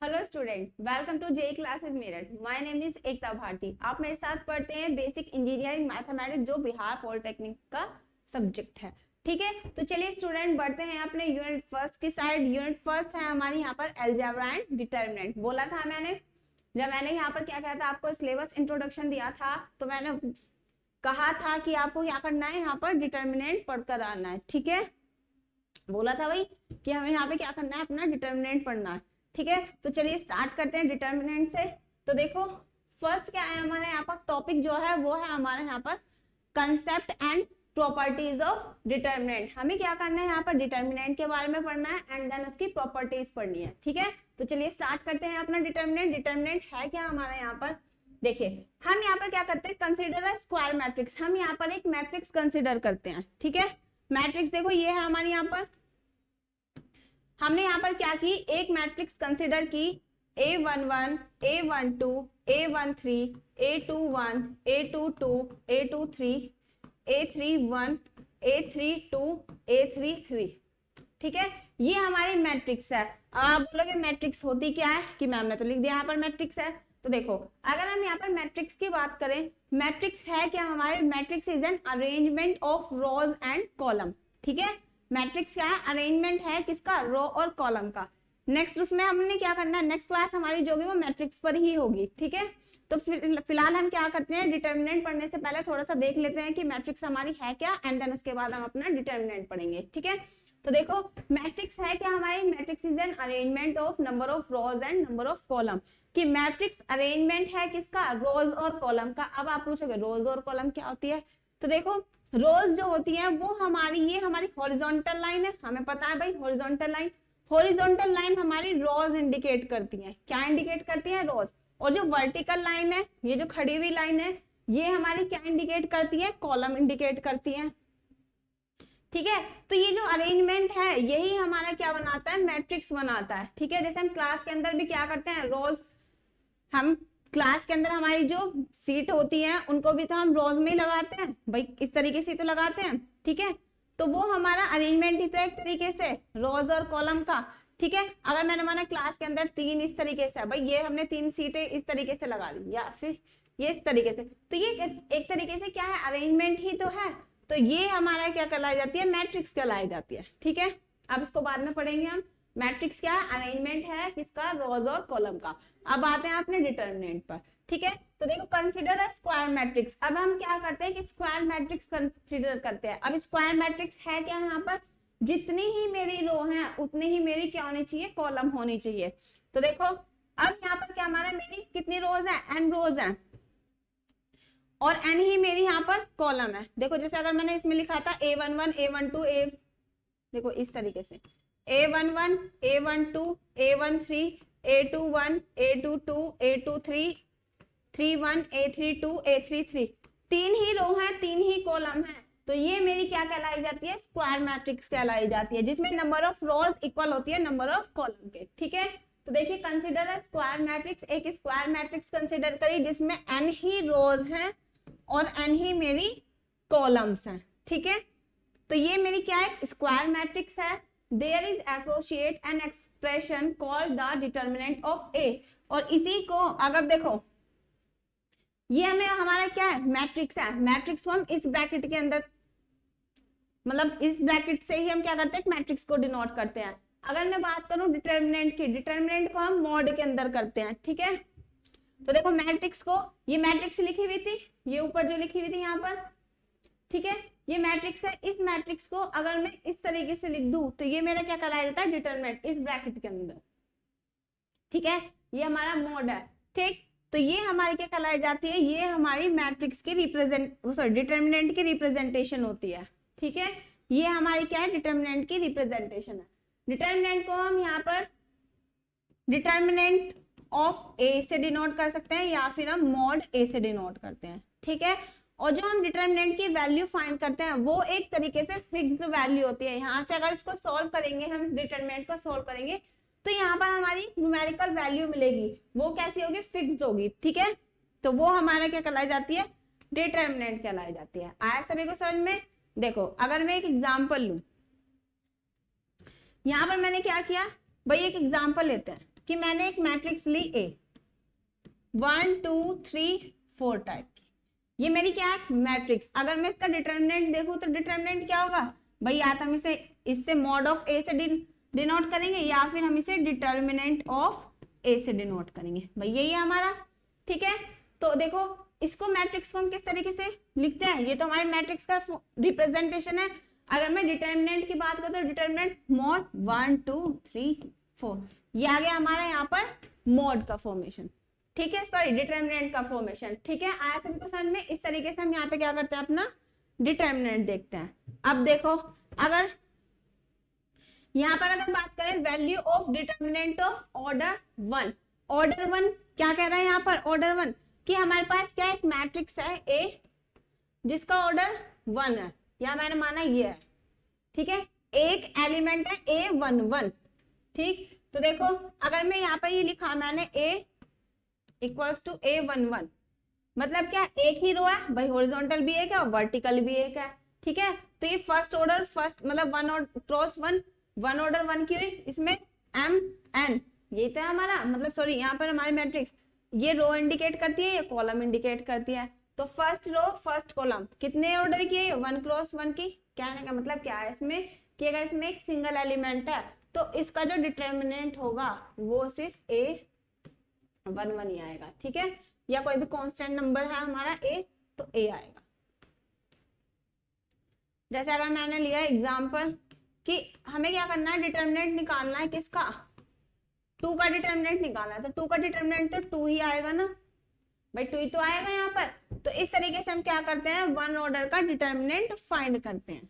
Hello student, welcome to JE classes Meerut. My name is Ekta Bharati. आप मेरे साथ पढ़ते हैं बेसिक इंजीनियरिंग मैथमेटिक्स, जो बिहार पॉलिटेक्निक का सब्जेक्ट है। ठीक है, तो चलिए स्टूडेंट बढ़ते हैं अपने यूनिट फर्स्ट की साइड। यूनिट फर्स्ट है हमारी यहाँ पर अलजेब्रा एंड डिटरमिनेंट। बोला था मैंने, जब मैंने यहाँ पर क्या कहा था, आपको सिलेबस इंट्रोडक्शन दिया था, तो मैंने कहा था कि आपको क्या करना है, यहाँ पर डिटरमिनेंट पढ़कर आना है। ठीक है, बोला था भाई कि हमें यहाँ पे क्या करना है, अपना डिटरमिनेंट पढ़ना है। ठीक है, तो चलिए स्टार्ट करते हैं डिटरमिनेंट से। तो देखो फर्स्ट क्या है हमारे यहाँ पर टॉपिक जो है, वो है हमारे यहाँ पर concept and properties of determinant. हमें क्या करना है, यहाँ पर डिटरमिनेंट के बारे में पढ़ना है एंड देन उसकी प्रॉपर्टीज पढ़नी है। ठीक है, तो चलिए स्टार्ट करते हैं अपना डिटरमिनेंट। डिटरमिनेंट है क्या हमारे यहाँ पर, देखिए हम यहाँ पर क्या करते हैं, कंसीडर अ स्क्वायर मैट्रिक्स। हम यहाँ पर एक मैट्रिक्स कंसीडर करते हैं। ठीक है, मैट्रिक्स देखो ये है हमारे यहाँ पर, हमने यहाँ पर क्या की, एक मैट्रिक्स कंसीडर की A11, A12, A13, A21, A22, A23, A31, A32, A33। ठीक है, ये हमारी मैट्रिक्स है। आप बोलोगे मैट्रिक्स होती क्या है, कि मैम ने तो लिख दिया यहाँ पर मैट्रिक्स है। तो देखो अगर हम यहाँ पर मैट्रिक्स की बात करें, मैट्रिक्स है क्या हमारे, matrix is an arrangement of rose and column. ठीक है, मैट्रिक्स क्या है, अरेंजमेंट है किसका, रो और कॉलम का। नेक्स्ट उसमें हमने क्या करना है, नेक्स्ट क्लास हमारी जो होगी वो मैट्रिक्स पर ही होगी। ठीक है, तो फिलहाल हम क्या करते हैं, डिटरमिनेंट पढ़ने से पहले थोड़ा सा देख लेते हैं कि मैट्रिक्स हमारी है क्या, एंड देन उसके बाद हम अपना डिटरमिनेंट पढ़ेंगे। ठीक है, तो देखो मैट्रिक्स है क्या हमारी, matrix is an arrangement of number of rose and number of column. कि मैट्रिक्स अरेंजमेंट है किसका, रोज और कॉलम का। अब आप पूछोगे रोज और कॉलम क्या होती है, तो देखो रोज जो होती है वो हमारी, ये हमारी हॉरिजॉन्टल लाइन है, हमें पता है भाई हॉरिजॉन्टल लाइन। हॉरिजॉन्टल लाइन हमारी रोज इंडिकेट करती है, क्या इंडिकेट करती है, रोज। और जो वर्टिकल लाइन है, ये जो खड़ी हुई लाइन है, ये हमारी क्या इंडिकेट करती है, कॉलम इंडिकेट करती है। ठीक है, तो ये जो अरेंजमेंट है यही हमारा क्या बनाता है, मैट्रिक्स बनाता है। ठीक है, जैसे हम क्लास के अंदर भी क्या करते हैं, रोज हम क्लास के अंदर हमारी जो सीट होती है उनको भी तो हम रोज में ही लगाते हैं भाई, इस तरीके से तो लगाते हैं। ठीक है, तो वो हमारा अरेंजमेंट ही तो एक तरीके से रोज और कॉलम का। ठीक है, अगर मैंने माना क्लास के अंदर तीन इस तरीके से, भाई ये हमने तीन सीटें इस तरीके से लगा दी, या फिर ये इस तरीके से, तो ये एक तरीके से क्या है, अरेंजमेंट ही तो है। तो ये हमारा क्या कहलाई जाती है, मैट्रिक्स कहलाई जाती है। ठीक है, अब इसको बाद में पढ़ेंगे हम। मैट्रिक्स क्या है, अरेंजमेंट है किसका, रोज और कॉलम का। अब आते हैं अपने डिटरमिनेंट पर। ठीक है, तो देखो कंसीडर अ स्क्वायर मैट्रिक्स। अब हम क्या करते हैं कि स्क्वायर मैट्रिक्स कंसीडर करते हैं। अब स्क्वायर मैट्रिक्स है क्या, यहाँ पर जितनी ही मेरी रो है उतनी ही मेरी क्या होनी चाहिए, कॉलम होनी चाहिए। तो देखो अब यहाँ पर क्या हमारा, मेरी कितनी रोज है, n रोज है, और n ही मेरी यहाँ पर कॉलम है। देखो जैसे अगर मैंने इसमें लिखा था A11, A12, देखो इस तरीके से A11, A12, A13, A21, A22, A23, 31, A32, A33, तीन ही रो है, तीन ही कॉलम है। तो ये मेरी क्या कहलाई जाती है, स्क्वायर मैट्रिक्स कहलाई जाती है, जिसमें नंबर ऑफ रोज इक्वल होती है नंबर ऑफ कॉलम के। ठीक है, तो देखिए कंसीडर अ स्क्वायर मैट्रिक्स, एक स्क्वायर मैट्रिक्स कंसीडर करिए जिसमें n ही रोज हैं और n ही मेरी कॉलम्स हैं। ठीक है, तो ये मेरी क्या है, स्क्वायर मैट्रिक्स है। There is associate an expression called the determinant of A. और इसी को अगर देखो, ये हमें हमारा क्या है, मैट्रिक्स है। मैट्रिक्स को हम इस ब्रैकेट के अंदर, मतलब इस ब्रैकेट से ही हम क्या करते हैं, मैट्रिक्स को डिनोट करते हैं। अगर मैं बात करूं डिटरमिनेंट की, डिटरमिनेंट को हम मॉड के अंदर करते हैं। ठीक है, तो देखो मैट्रिक्स को, ये मैट्रिक्स लिखी हुई थी, ये ऊपर जो लिखी हुई थी यहाँ पर, ठीक है, ये मैट्रिक्स है। इस मैट्रिक्स को अगर मैं इस तरीके से लिख दूं तो ये मेरा क्या कहलाया जाता है, डिटरमिनेंट, इस ब्रैकेट के अंदर। ठीक है, ये हमारा मोड है। ठीक, तो ये हमारी क्या कहलाई जाती है, ये हमारी मैट्रिक्स की डिटरमिनेंट की रिप्रेजेंटेशन होती है। ठीक है, ये हमारी क्या है, डिटरमिनेंट की रिप्रेजेंटेशन है। डिटरमिनेंट को हम यहाँ पर डिटरमिनेंट ऑफ ए से डिनोट कर सकते हैं, या फिर हम मॉड ए से डिनोट करते हैं। ठीक है, और जो हम डिटरमिनेंट की वैल्यू फाइंड करते हैं वो एक तरीके से फिक्स्ड वैल्यू होती है। यहाँ से अगर इसको सॉल्व करेंगे, हम इस डिटरमिनेंट को सॉल्व करेंगे, तो यहाँ पर हमारी न्यूमेरिकल वैल्यू मिलेगी, वो कैसी होगी, फिक्स्ड होगी। ठीक है, तो वो हमारा क्या कहलाई जाती है, डिटरमिनेंट कहलाई जाती है। आया सभी को समझ में। देखो अगर मैं एक एग्जांपल लूं, यहाँ पर मैंने क्या किया भाई, एक एग्जांपल लेते हैं। कि मैंने एक मैट्रिक्स ली ए 1 2 3 4 टाइप की, ये मेरी क्या है मैट्रिक्स। अगर मैं इसका डिटर्मिनेंट देखूं तो डिटर्मिनेंट क्या होगा भाई, या तो हम इसे इससे मॉड ऑफ ए से डिनोट करेंगे या फिर हम इसे डिटर्मिनेंट ऑफ ए से डिनोट करेंगे, भाई यही है हमारा। ठीक है, तो देखो इसको मैट्रिक्स को हम किस तरीके से लिखते हैं, ये तो हमारे मैट्रिक्स का रिप्रेजेंटेशन है। अगर मैं डिटर्मिनेंट की बात करूं तो डिटर्मिनेंट मॉड 1 2 3 4, ये आ गया हमारा यहाँ पर मॉड का फॉर्मेशन। ठीक है, सॉरी डिटर्मिनेंट का फॉर्मेशन। ठीक है, आया सभी को समझ में। इस तरीके से हम यहाँ पे क्या करते हैं, अपना डिटर्मिनेंट देखते हैं। अब देखो अगर यहाँ पर अगर बात करें value of determinant of order 1, order 1 क्या कह रहा है यहाँ पर, ऑर्डर 1 कि हमारे पास क्या एक मैट्रिक्स है ए जिसका ऑर्डर 1 है, या मैंने माना ये है। ठीक है, एक एलिमेंट है A11। ठीक, तो देखो अगर मैं यहाँ पर ये लिखा मैंने A इक्वल्स टू A11, मतलब क्या एक ही रो है भाई, हॉरिजॉन्टल भी एक है और वर्टिकल भी एक है। ठीक है, तो ये फर्स्ट ऑर्डर फर्स्ट मतलब वन और क्रॉस वन ऑर्डर 1 की हुई, इसमें MN ये तो है हमारा, मतलब सॉरी यहाँ पर हमारी मैट्रिक्स ये रो इंडिकेट करती है, ये कॉलम इंडिकेट करती है। तो फर्स्ट रो फर्स्ट कॉलम कितने ऑर्डर की है, 1 क्रॉस 1 की। कहने का मतलब क्या है इसमें कि अगर इसमें एक सिंगल एलिमेंट है तो इसका जो डिटर्मिनेंट होगा वो सिर्फ A11 ही आएगा। ठीक है, या कोई भी कांस्टेंट नंबर है हमारा A तो A आएगा। जैसे अगर मैंने लिया एग्जांपल कि हमें क्या करना है, डिटर्मिनेंट निकालना है किसका, 2 का डिटर्मिनेंट निकालना है, तो 2 का डिटर्मिनेंट तो 2 ही आएगा ना भाई, 2 ही तो आएगा यहाँ पर। तो इस तरीके से हम क्या करते हैं, 1 ऑर्डर का डिटर्मिनेंट फाइंड करते हैं।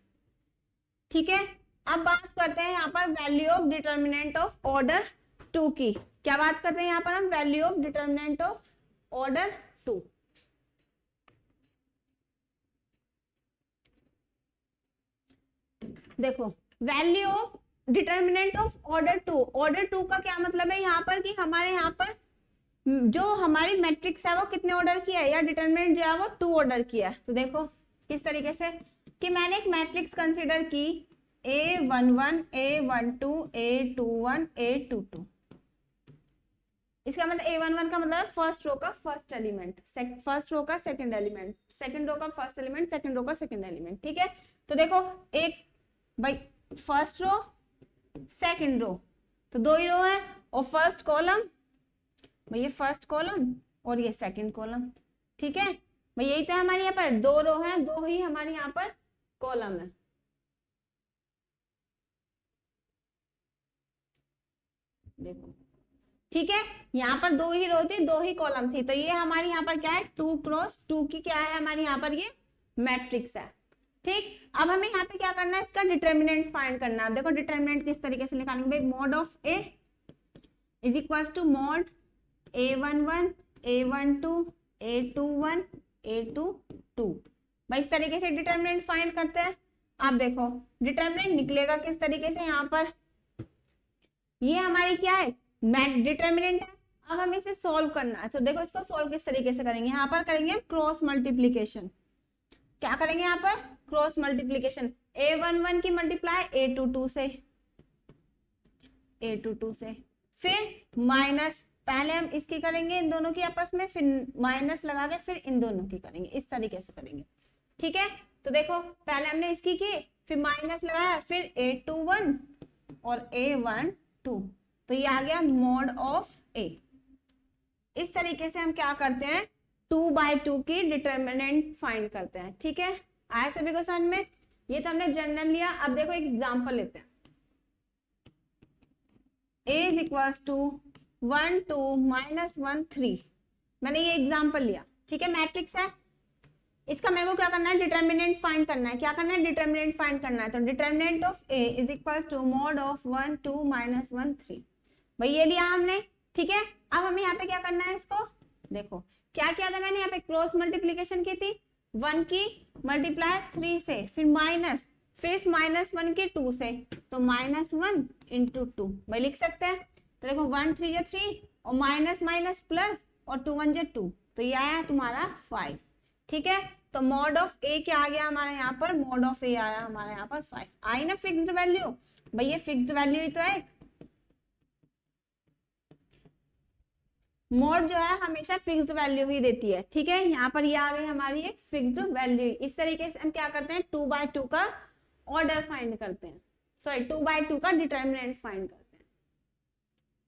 ठीक है, अब बात करते हैं यहाँ पर value of determinant of order 2 की। क्या बात करते हैं यहाँ पर हम, value of determinant of order 2। देखो value of determinant of order 2, order 2 का क्या मतलब है यहाँ पर कि हमारे यहाँ पर जो हमारी मैट्रिक्स है वो कितने ऑर्डर की है, या डिटर्मिनेंट जो है वो 2 ऑर्डर की है। तो देखो किस तरीके से कि मैंने एक मैट्रिक्स कंसीडर की A11 A12 A21 A22, इसका मतलब A11 का मतलब फर्स्ट रो का फर्स्ट एलिमेंट, फर्स्ट रो का सेकंड एलिमेंट, सेकंड रो का फर्स्ट एलिमेंट, सेकंड रो का सेकंड एलिमेंट। ठीक है, तो देखो एक भाई फर्स्ट रो सेकंड रो तो 2 ही रो है, और फर्स्ट कॉलम भाई ये फर्स्ट कॉलम और ये सेकंड कॉलम। ठीक है भाई, यही तो है हमारे यहाँ पर 2 रो है, 2 ही हमारे यहाँ पर कॉलम है। देखो ठीक है, यहाँ पर 2 ही रो थी 2 ही कॉलम थी, तो ये हमारी यहाँ पर क्या है 2 क्रॉस 2 की क्या है हमारी यहाँ पर ये मैट्रिक्स है। ठीक, अब हमें यहाँ पे क्या करना है, इसका डिटर्मिनेंट फाइंड करना है। देखो डिटर्मिनेंट किस तरीके से निकालेंगे भाई, mod of A is equals to mod A11 A12 A21 A22, भाई इस तरीके से डिटर्मिनेंट फाइंड करते हैं। आप देखो डिटर्मिनेंट निकलेगा किस तरीके से, यहाँ पर ये हमारी क्या है डिटर्मिनेंट है। अब हमें इसे सॉल्व करना है, तो देखो इसको सॉल्व किस तरीके से करेंगे, यहाँ पर करेंगे क्रॉस मल्टीप्लीकेशन। क्या करेंगे यहाँ पर क्रॉस मल्टीप्लीकेशन, A11 की मल्टीप्लाई A22 से, फिर माइनस पहले हम इसकी करेंगे इन दोनों की आपस में, फिर माइनस लगा के फिर इन दोनों की करेंगे, इस तरीके से करेंगे। ठीक है, तो देखो पहले हमने इसकी की फिर माइनस लगाया, फिर A21 और A12, तो ये आ गया मॉड ऑफ A। इस तरीके से हम क्या करते हैं 2/2 की डिटर्मिनेंट फाइंड करते हैं। ठीक है, आया सभी को समझ में, ये तो हमने जनरल लिया। अब देखो एक एग्जांपल लेते हैं, A इज इक्वल्स टू 1 2 -1 3, मैंने ये एग्जांपल लिया। ठीक है, मैट्रिक्स है, इसका मेरे को क्या करना है डिटर्मिनेंट फाइंड करना है। क्या करना है डिटर्मिनेंट फाइंड करना है, तो determinant of A is equals to mod of 1 2 -1 3, भाई ये लिया हमने। ठीक है, अब हमें यहाँ पे क्या करना है, इसको देखो क्या किया था मैंने, यहाँ पे क्रॉस मल्टीप्लीकेशन की थी, 1 की मल्टीप्लाई 3 से, फिर माइनस, फिर इस -1 की 2 से, तो -1 × 2 भाई लिख सकते हैं। तो देखो 1 3 जो 3 और माइनस माइनस प्लस और 2 1 जो 2, तो ये आया तुम्हारा 5। ठीक है, तो मॉड ऑफ A क्या आ गया हमारे यहाँ पर, मॉड ऑफ A आया हमारे यहाँ पर 5। आई ना फिक्स्ड वैल्यू, भाई ये फिक्स्ड वैल्यू ही तो है। मॉड जो है हमेशा फिक्स्ड वैल्यू ही देती है, ठीक है। यहाँ पर ये आ गई हमारी एक फिक्स्ड वैल्यू। इस तरीके से हम क्या करते हैं, 2/2 का ऑर्डर फाइंड करते हैं, सॉरी 2/2 का डिटर्मिनेंट फाइंड करते हैं,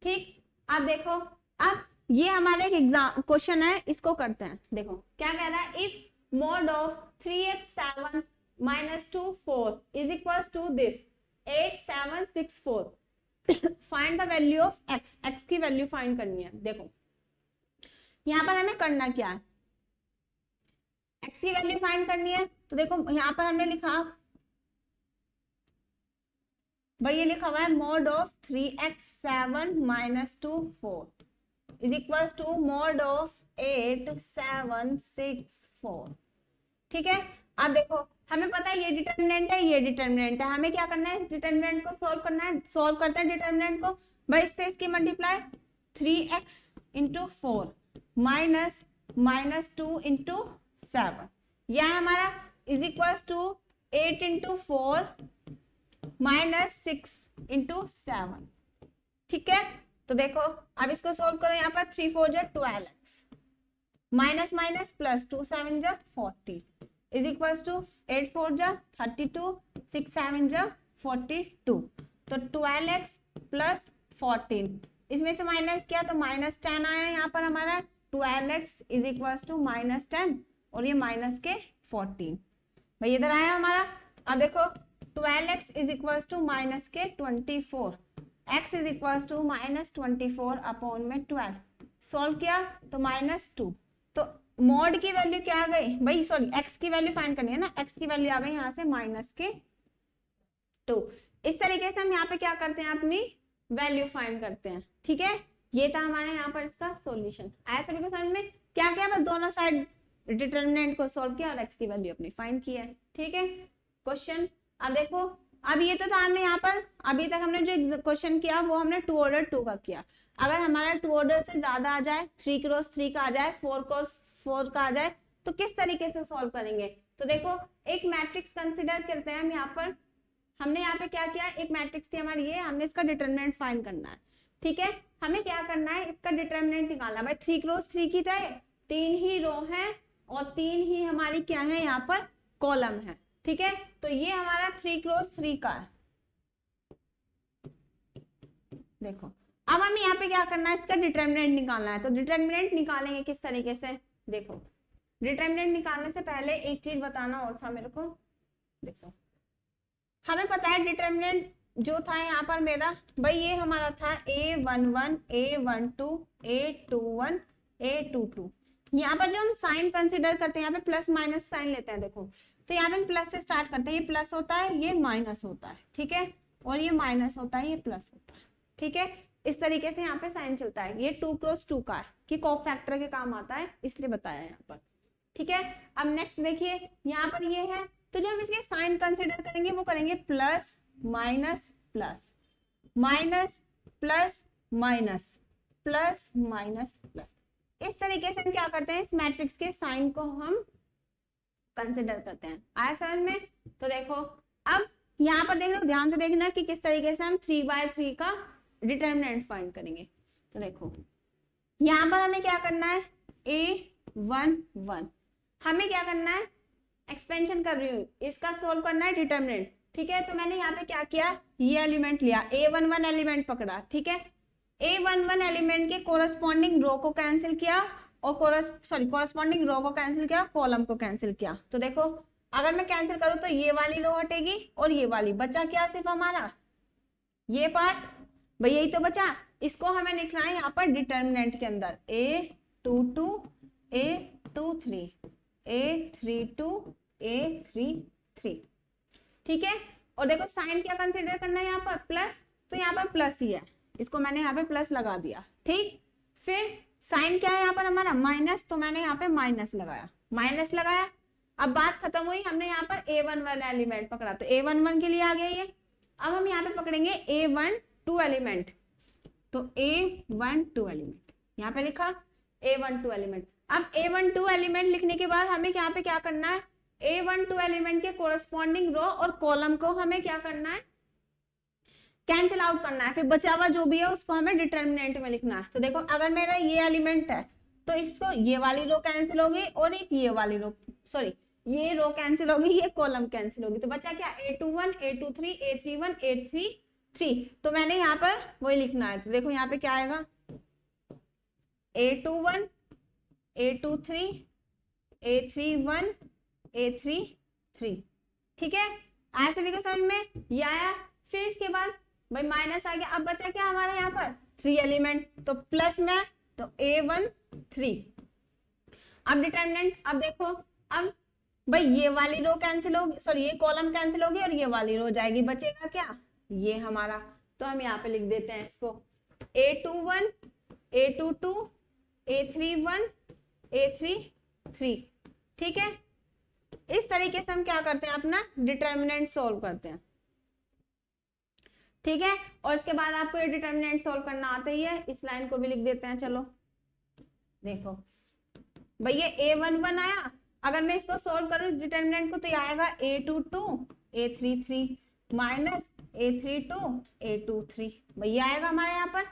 ठीक। अब देखो, अब ये हमारा एक एग्जाम क्वेश्चन है, इसको करते हैं। देखो क्या कह रहा है, if mod of 3x 7 minus 2 4 is equals to this 8 7 6 4 find the value of x, x की वैल्यू फाइंड करनी है। देखो यहाँ पर हमें करना क्या है, x की वैल्यू फाइंड करनी है। तो देखो यहाँ पर हमने लिखा, भाई ये लिखा हुआ है mod of 3x 7 minus 2 4 is equals to mod of 8 7 6 4, ठीक है। अब देखो हमें पता है ये डिटर्मिनेंट है, ये डिटर्मिनेंट है, हमें क्या करना है, इस डिटर्मिनेंट को सॉल्व करना है। सॉल्व करते हैं डिटर्मिनेंट को, भाई इससे इसकी multiply 3x into 4 minus 2 into 7, यह हमारा is equal to 8 into 4 minus 6 into 7, ठीक है। तो देखो अब इसको सॉल्व करो, यहाँ पर 3 4 जा 12x माइनस माइनस प्लस 2 7 जा 40 इज इक्वल टू 8 4 जा 32 6 7 जा 42, तो 12x प्लस 14, इसमें से माइनस किया तो माइनस 10 आया यहाँ पर हमारा, 12x is equal to minus 10 और ये माइनस के 14, भाई इधर आया हमारा। अब देखो 12x is equal to minus के 24, x is equal to minus 24 upon में 12, सॉल्व किया तो माइनस 2, तो मॉड की वैल्यू क्या आ गई भाई, सॉरी x की वैल्यू फाइंड करनी है ना, x की वैल्यू आ गई यहाँ से माइनस के 2। इस तरीके से हम यहाँ पे क्या करते हैं, अपनी वैल्यू फाइंड करते हैं, ठीक है। ये था हमारे यहाँ पर इसका सॉल्यूशन। आया सभी को समझ में, क्या क्या, बस दोनों साइड डिटर्मिनेंट को सॉल्व किया और x की वैल्यू अपनी फाइंड की है, ठीक है। क्वेश्चन अब देखो, अब ये तो था हमने यहाँ पर अभी तक हमने जो क्वेश्चन किया वो हमने 2 ऑर्डर 2 का किया। अगर हमारा 2 ऑर्डर से ज्यादा आ जाए, 3 क्रॉस 3 का आ जाए, 4 क्रॉस 4 का आ जाए, तो किस तरीके से सॉल्व करेंगे। तो देखो एक मैट्रिक्स कंसिडर करते हैं हम यहाँ पर, हमने यहाँ पे क्या किया, एक मैट्रिक्स थी हमारी ये, हमने इसका डिटर्मिनेंट फाइंड करना है, ठीक है। हमें क्या करना है, इसका डिटर्मिनेंट निकालना। भाई 3 क्रॉस 3 की तरह 3 ही रो है और 3 ही हमारी क्या है यहाँ पर कॉलम है, ठीक है। तो ये हमारा 3 क्रॉस 3 का है। देखो अब हम यहाँ पे क्या करना है, इसका डिटर्मिनेंट निकालना है। तो डिटर्मिनेंट निकालेंगे किस तरीके से, देखो डिटर्मिनेंट निकालने से पहले एक चीज बताना और था मेरे को। देखो हमें पता है डिटर्मिनेंट जो था यहाँ पर मेरा, भाई ये हमारा था a11 a12 a21 a22। यहाँ पर जो हम साइन कंसिडर करते हैं, यहाँ पे प्लस माइनस साइन लेते हैं। देखो तो यहाँ पे हम प्लस से स्टार्ट करते हैं, ये प्लस होता है, ये माइनस होता है, ठीक है, और ये माइनस होता है, ये प्लस होता है, ठीक है। इस तरीके से यहाँ पे साइन चलता है। ये 2 क्रॉस 2 का है कि कोफैक्टर के काम आता है, इसलिए बताया यहाँ पर, ठीक है। अब नेक्स्ट देखिए, यहाँ पर ये है, तो जो हम इसके साइन कंसिडर करेंगे वो करेंगे plus minus plus minus plus minus plus minus plus, इस तरीके से हम क्या करते हैं, इस मैट्रिक्स के साइन को हम कंसिडर करते हैं। आया समझ में। तो देखो अब यहाँ पर देख लो, ध्यान से देखना कि किस तरीके से हम 3/3 का डिटर्मिनेंट फाइंड करेंगे। तो देखो यहाँ पर हमें क्या करना है, a11 हमें क्या करना है, एक्सपेंशन कर रही हूँ, इसका सोल्व करना है डिटर्मिनेंट, ठीक है। तो मैंने यहाँ पे क्या किया, ये एलिमेंट लिया, a11 एलिमेंट पकड़ा, ठीक है। a11 एलिमेंट के कोरस्पॉन्डिंग रो को कैंसिल किया और कोरस्पॉन्डिंग रो को कैंसिल किया, कॉलम को कैंसिल किया। तो देखो अगर मैं कैंसिल करूँ तो ये वाली रो हटेगी और ये वाली, बचा क्या सिर्फ हमारा ये पार्ट, भाई यही तो बचा। इसको हमें लिखना है यहाँ पर डिटर्मिनेंट के अंदर, a22 a23 a32 a33, ठीक है। और देखो साइन क्या कंसीडर करना है यहाँ पर, प्लस, तो यहाँ पर प्लस ही है, इसको मैंने यहाँ पे प्लस लगा दिया, ठीक। फिर साइन क्या है यहाँ पर हमारा माइनस, तो मैंने यहाँ पे माइनस लगाया। अब बात खत्म हुई, हमने यहाँ पर a1 वाला एलिमेंट पकड़ा, तो a11 के लिए आ गया ये। अब हम यहाँ पे पकड़ेंगे a12 एलिमेंट, तो a12 एलिमेंट यहाँ पे लिखा a12 एलिमेंट। अब a12 एलिमेंट लिखने के बाद हमें यहाँ पे क्या करना है, a12 एलिमेंट के कोरस्पॉन्डिंग रो और कॉलम को हमें क्या करना है, कैंसिल आउट करना है, फिर बचा हुआ जो भी है उसको हमें डिटर्मिनेंट में लिखना है। तो देखो अगर मेरा ये एलिमेंट है तो इसको ये वाली रो कैंसिल होगी और एक ये वाली रो, सॉरी ये रो कैंसिल होगी, ये कॉलम कैंसिल होगी, तो बचा क्या A21 A23 A31 A33। तो मैंने यहाँ पर वही लिखना है। तो देखो यहाँ पे क्या आएगा A21 A23 A31 A33। ठीक है, आया सभी को समझ में? ये आया। फिर इसके बाद भाई माइनस आ गया, अब बचा क्या हमारा यहाँ पर 3 एलिमेंट, तो प्लस में तो A13। अब डिटर्मिनेंट, अब देखो अब भाई ये वाली रो कैंसिल होगी, सॉरी ये कॉलम कैंसिल होगी और ये वाली रो जाएगी, बचेगा क्या ये हमारा। तो हम यहाँ पे लिख देते हैं इसको A21 A22 A31 A33। ठीक है, इस तरीके से हम क्या करते हैं अपना डिटर्मिनेंट सोल्व करते हैं। ठीक है, और इसके बाद आपको ये डिटर्मिनेंट सोल्व करना आता ही है। इस लाइन को भी लिख देते हैं। चलो देखो भाई ये A11 आया, अगर मैं इसको सोल्व करूं इस डिटर्मिनेंट को तो ये आएगा A22 A33 minus A32 A23, भाई आएगा हमारे यहाँ पर।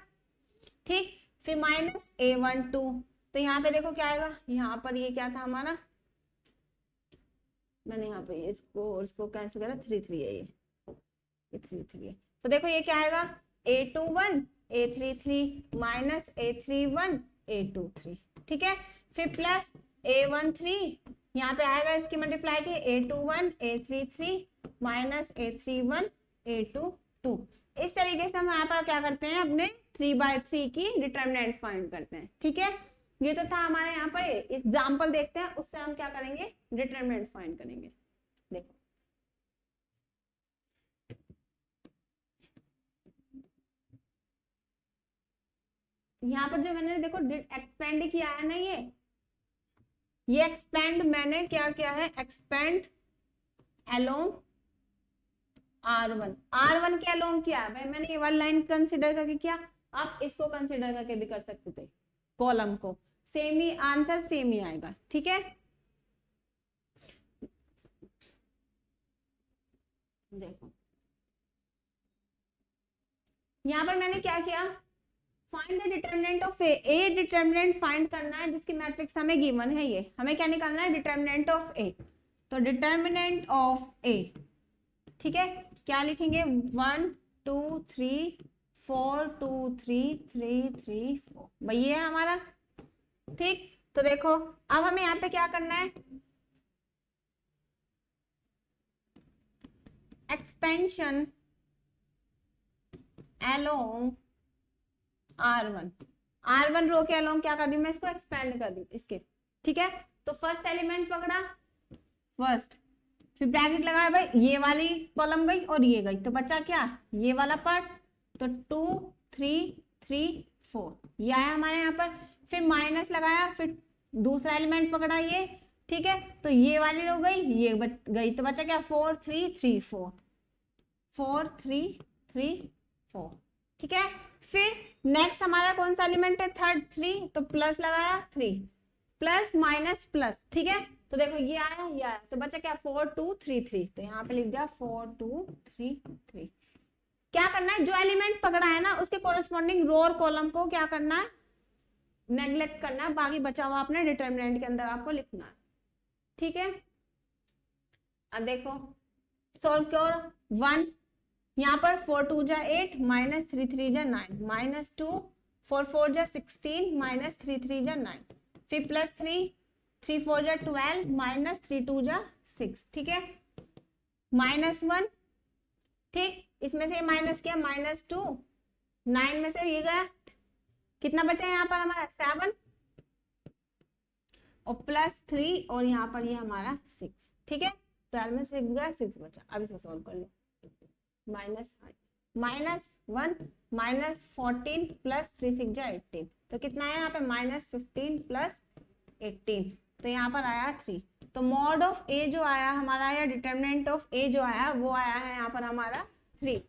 ठीक, फिर माइनस A12, तो यहाँ पे देखो क्या आएगा, यहाँ पर ये क्या था हमारा, मैंने यहाँ पे इसको और इसको कैंसिल करा, 33 है ये 33 है। तो देखो ये क्या आएगा A21 A33 minus A31 A23। ठीक है, फिर प्लस A13, यहाँ पे आएगा इसकी मल्टीप्लाई की A21 A33 minus A31 A22। इस तरीके से हम यहाँ पर क्या करते हैं अपने 3/3 की डिटर्मिनेंट फाइंड करते हैं। ठीक है, ये तो था हमारे यहाँ पर एग्जाम्पल, देखते हैं उससे हम क्या करेंगे डिटर्मिनेंट फाइंड करेंगे। देखो यहाँ पर जो मैंने देखो एक्सपेंड किया है ना, ये एक्सपेंड मैंने क्या किया है, एक्सपेंड अलोंग R1, R1 के अलोंग किया है भाई मैंने, ये वाली लाइन कंसिडर करके किया, आप इसको कंसिडर करके भी कर सकते थे कॉलम को, सेम ही आंसर सेम ही आएगा। ठीक है, देखो यहां पर मैंने क्या किया, find the determinant of A determinant find करना है जिसकी मैट्रिक्स हमें गिवन है, ये हमें क्या निकालना है डिटर्मिनेंट ऑफ ए। तो डिटर्मिनेंट ऑफ ए, ठीक है, क्या लिखेंगे 1 2 3 4 2 3 3 3 4, भाई ये है हमारा। ठीक, तो देखो अब हमें यहाँ पे क्या करना है, एक्सपेंशन अलोंग R1 रो के अलोंग क्या कर दी मैं, इसको एक्सपेंड कर दी इसके। ठीक है, तो फर्स्ट एलिमेंट पकड़ा फर्स्ट, फिर ब्रैकेट लगाया भाई, ये वाली कॉलम गई और ये गई, तो बचा क्या ये वाला पार्ट, तो 2 3 3 4 ये आया हमारे यहाँ पर। फिर माइनस लगाया, फिर दूसरा एलिमेंट पकड़ा ये। ठीक है, तो ये वाली रो गई, ये गई, तो बचा क्या 4 3 3 4 4 3 3 4। ठीक है, फिर नेक्स्ट हमारा कौन सा एलिमेंट है, थर्ड 3, तो प्लस लगाया 3 प्लस माइनस प्लस। ठीक है, तो देखो ये आया, तो बचा क्या 4 2 3 3, तो यहाँ पे लिख दिया 4 2 3 3। क्या करना है, जो एलिमेंट पकड़ा है ना उसके कोरस्पॉन्डिंग रो और कॉलम को क्या करना है, नेग्लेक्ट करना है, बाकी बचा हुआ अपने डिटर्मिनेंट के अंदर आपको लिखना है। ठीक है, अब देखो सॉल्व करो 1, यहाँ पर 4 2 जा 8 माइनस 3 3 जा 9 माइनस 2 4 4 जा 16 माइनस 3 3 जा 9, फिर प्लस 3 3 4 जा 12 माइनस 3 2 जा 6। ठीक है, माइनस 1, ठीक, इसमें से माइनस किया माइनस 2, 9 में से ये गया, कितना बचा यहाँ पर हमारा 7 और प्लस 3 और यहाँ पर ये हमारा 6। ठीक है, 12 में 6 गया 6 बचा। अब इसको सॉल्व कर लो, माइनस 1 माइनस 14 प्लस 3 6 जा 18, तो कितना है यहाँ पे माइनस 15 प्लस 18, तो यहाँ पर आया 3। तो मॉड ऑफ ए जो आया हमारा, या डिटर्मिनेंट ऑफ ए जो आया वो आया है यहाँ पर हमारा 3।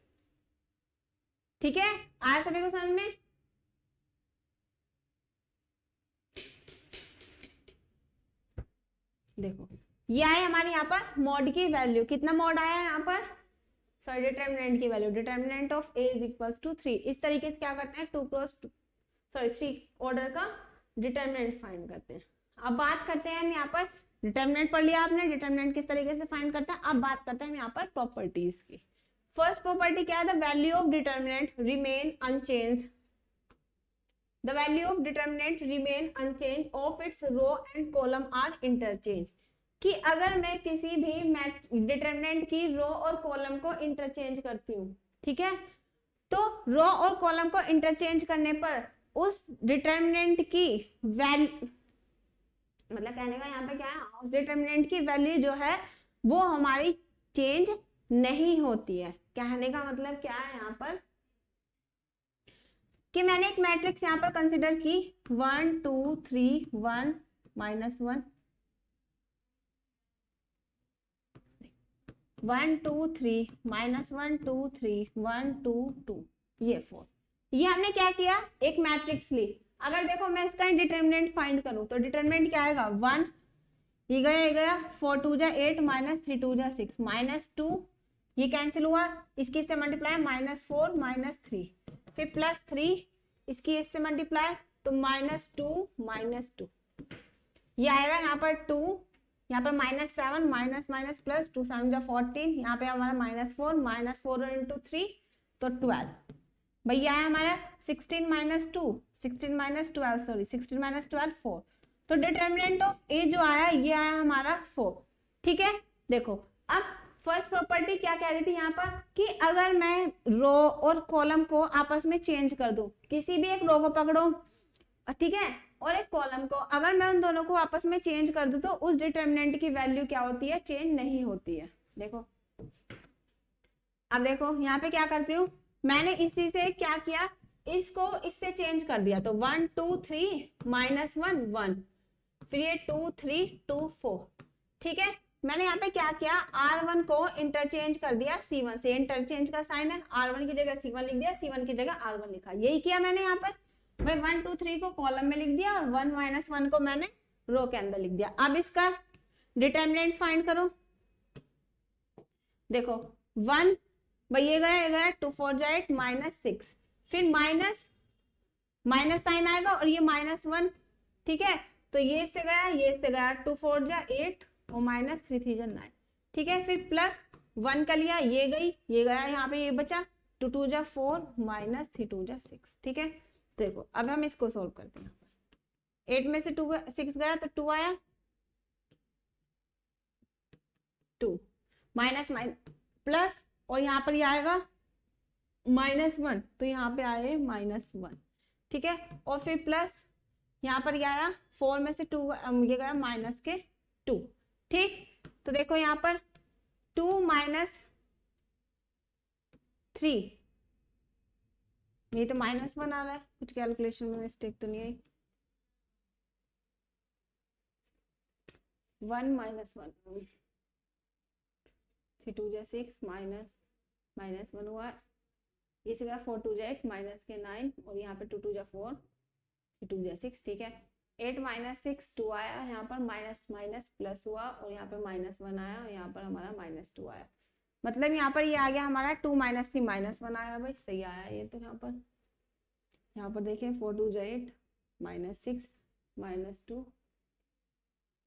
ठीक है, आया सभी को समझ में? देखो ये आया हमारे यहाँ पर मॉड की वैल्यू, कितना मॉड आया है यहाँ पर सॉरी डिटर्मिनेंट की value, determinant of A is equals to 3। इस तरीके से क्या करते हैं, 3 ऑर्डर का डिटर्मिनेंट फाइंड करते हैं। अब बात करते हैं हम यहाँ पर, डिटर्मिनेंट पढ़ लिया आपने, डिटर्मिनेंट किस तरीके से फाइंड करते हैं। अब बात करते हैं हम यहाँ पर प्रॉपर्टीज की। फर्स्ट प्रॉपर्टी क्या है, the value of determinant remain unchanged, the value of determinant remain unchange of its row and column are interchange, कि अगर मैं किसी भी डिटर्मिनेंट की रो और कॉलम को इंटरचेंज करती हूँ, ठीक है, तो रो और कॉलम को इंटरचेंज करने पर उस डिटर्मिनेंट की वैल्यू, मतलब कहने का यहाँ पे क्या है, उस डिटर्मिनेंट की वैल्यू जो है वो हमारी चेंज नहीं होती है। कहने का मतलब क्या है यहाँ पर, कि मैंने एक मैट्रिक्स यहाँ पर कंसिडर की 1 2 3 1 -1 1 2 3 -1 2 3 1 2 2 ये 4, ये हमने क्या किया, एक मैट्रिक्स ली। अगर देखो मैं इसका डिटर्मिनेंट फाइंड करूं तो डिटर्मिनेंट क्या आएगा, 1, ये गया 4 2 जा 8 -3 2 जा 6 -2, ये कैंसिल हुआ, इसकी इससे मल्टीप्लाई -4 -3, फिर +3, इसकी इससे मल्टीप्लाई तो -2 ये आएगा यहाँ पर 2, यहाँ पर -7 माइनस प्लस 2 7 जा 14, यहाँ पे हमारा -4 इंटू 3 तो 12, भैया है हमारा 16 -12 4, तो डिटर्मिनेंट ऑफ ए जो आया ये आया हमारा 4। ठीक है, देखो अब फर्स्ट प्रॉपर्टी क्या कह रही थी यहाँ पर, कि अगर मैं रो और कॉलम को आपस में चेंज कर दूं, किसी भी एक रो को पकड़ो, ठीक है, और एक कॉलम को, अगर मैं उन दोनों को आपस में चेंज कर दूं तो उस डिटर्मिनेंट की वैल्यू क्या होती है, चेंज नहीं होती है। देखो अब देखो यहाँ पे क्या करती हूँ, मैंने इसी से क्या किया, इसको इससे चेंज कर दिया, तो 1 2 3 -1 1, फिर ये 2 3 2 4, ठीक है, मैंने यहाँ पे क्या किया, R1 को इंटरचेंज कर दिया C1 से, इंटरचेंज का साइन है, R1 की जगह C1 लिख दिया, C1 की जगह R1 लिखा, यही किया मैंने यहाँ पर। मैं 1 2 3 को कॉलम में लिख दिया और 1 -1 को मैंने रो के अंदर लिख दिया। अब इसका डिटर्मिनेंट फाइंड करो, देखो 1 भाई ये गया 2 4 जा 8 -6, फिर माइनस साइन आएगा और ये -1, ठीक है, तो ये इससे गया 2 4 जा 8 और -3 3 जा 9, ठीक है, फिर +1 का लिया, ये गया यहाँ पे, ये बचा 2 2 जा 4 -3 2 जा 6, ठीक है। देखो अब हम इसको सोल्व करते हैं, 8 में से 6 गया तो 2 आया, 2 माइनस प्लस, और यहाँ पर ये आएगा -1, तो यहाँ पे आए -1, ठीक है, और फिर प्लस यहाँ पर ये आया 4 में से 2 ये गया -2, ठीक, तो देखो यहाँ पर 2 -3, ये तो -1 आ रहा है, कुछ कैलकुलेशन में मिस्टेक तो नहीं आई, 1 -1 3 2 जा 6 -1 हुआ, ये से 4 2 जा 8 -9, और यहाँ पे 2 2 जा 4 2 जा 6, ठीक है, 8 -6 2 आया, यहाँ पर माइनस प्लस हुआ, और यहाँ पे -1 आया, और यहाँ पर हमारा -2 आया, मतलब यहाँ पर ये आ गया हमारा 2 -3 -1 आया, भाई सही आया ये तो। यहाँ पर देखिए 4 2 जा 8 -6 -2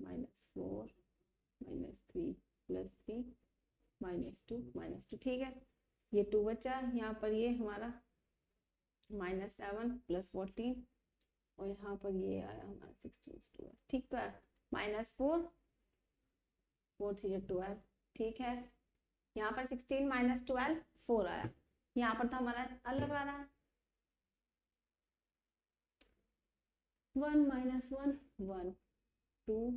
-4 -3 +3 -2 ठीक है, ये 2 बचा, यहाँ पर ये हमारा -7 +14, और यहाँ पर ये आया हमारा 16 ठीक तो है, -4 4 3 12, ठीक है, यहाँ पर 16 -12 4 आया, यहाँ पर तो हमारा अलग आ रहा है, 1 -1 1 2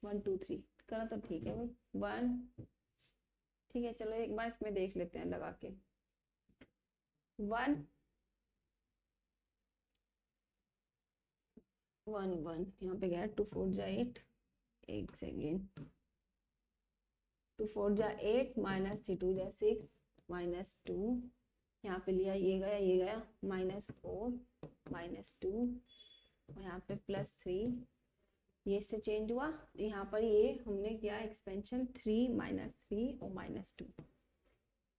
1 2 3 करा तो ठीक है भाई, 1, ठीक है, चलो एक बार इसमें देख लेते हैं लगा के, 1 1 1 यहाँ पे गया 2 4 जा 8, एक सेकेंड, 2 4 जा 8 -3 2 जा 6 -2, यहाँ पे लिया, ये गया -4 -2, और यहाँ पे +3 ये इससे चेंज हुआ, यहाँ पर ये हमने किया एक्सपेंशन 3 -3 और -2।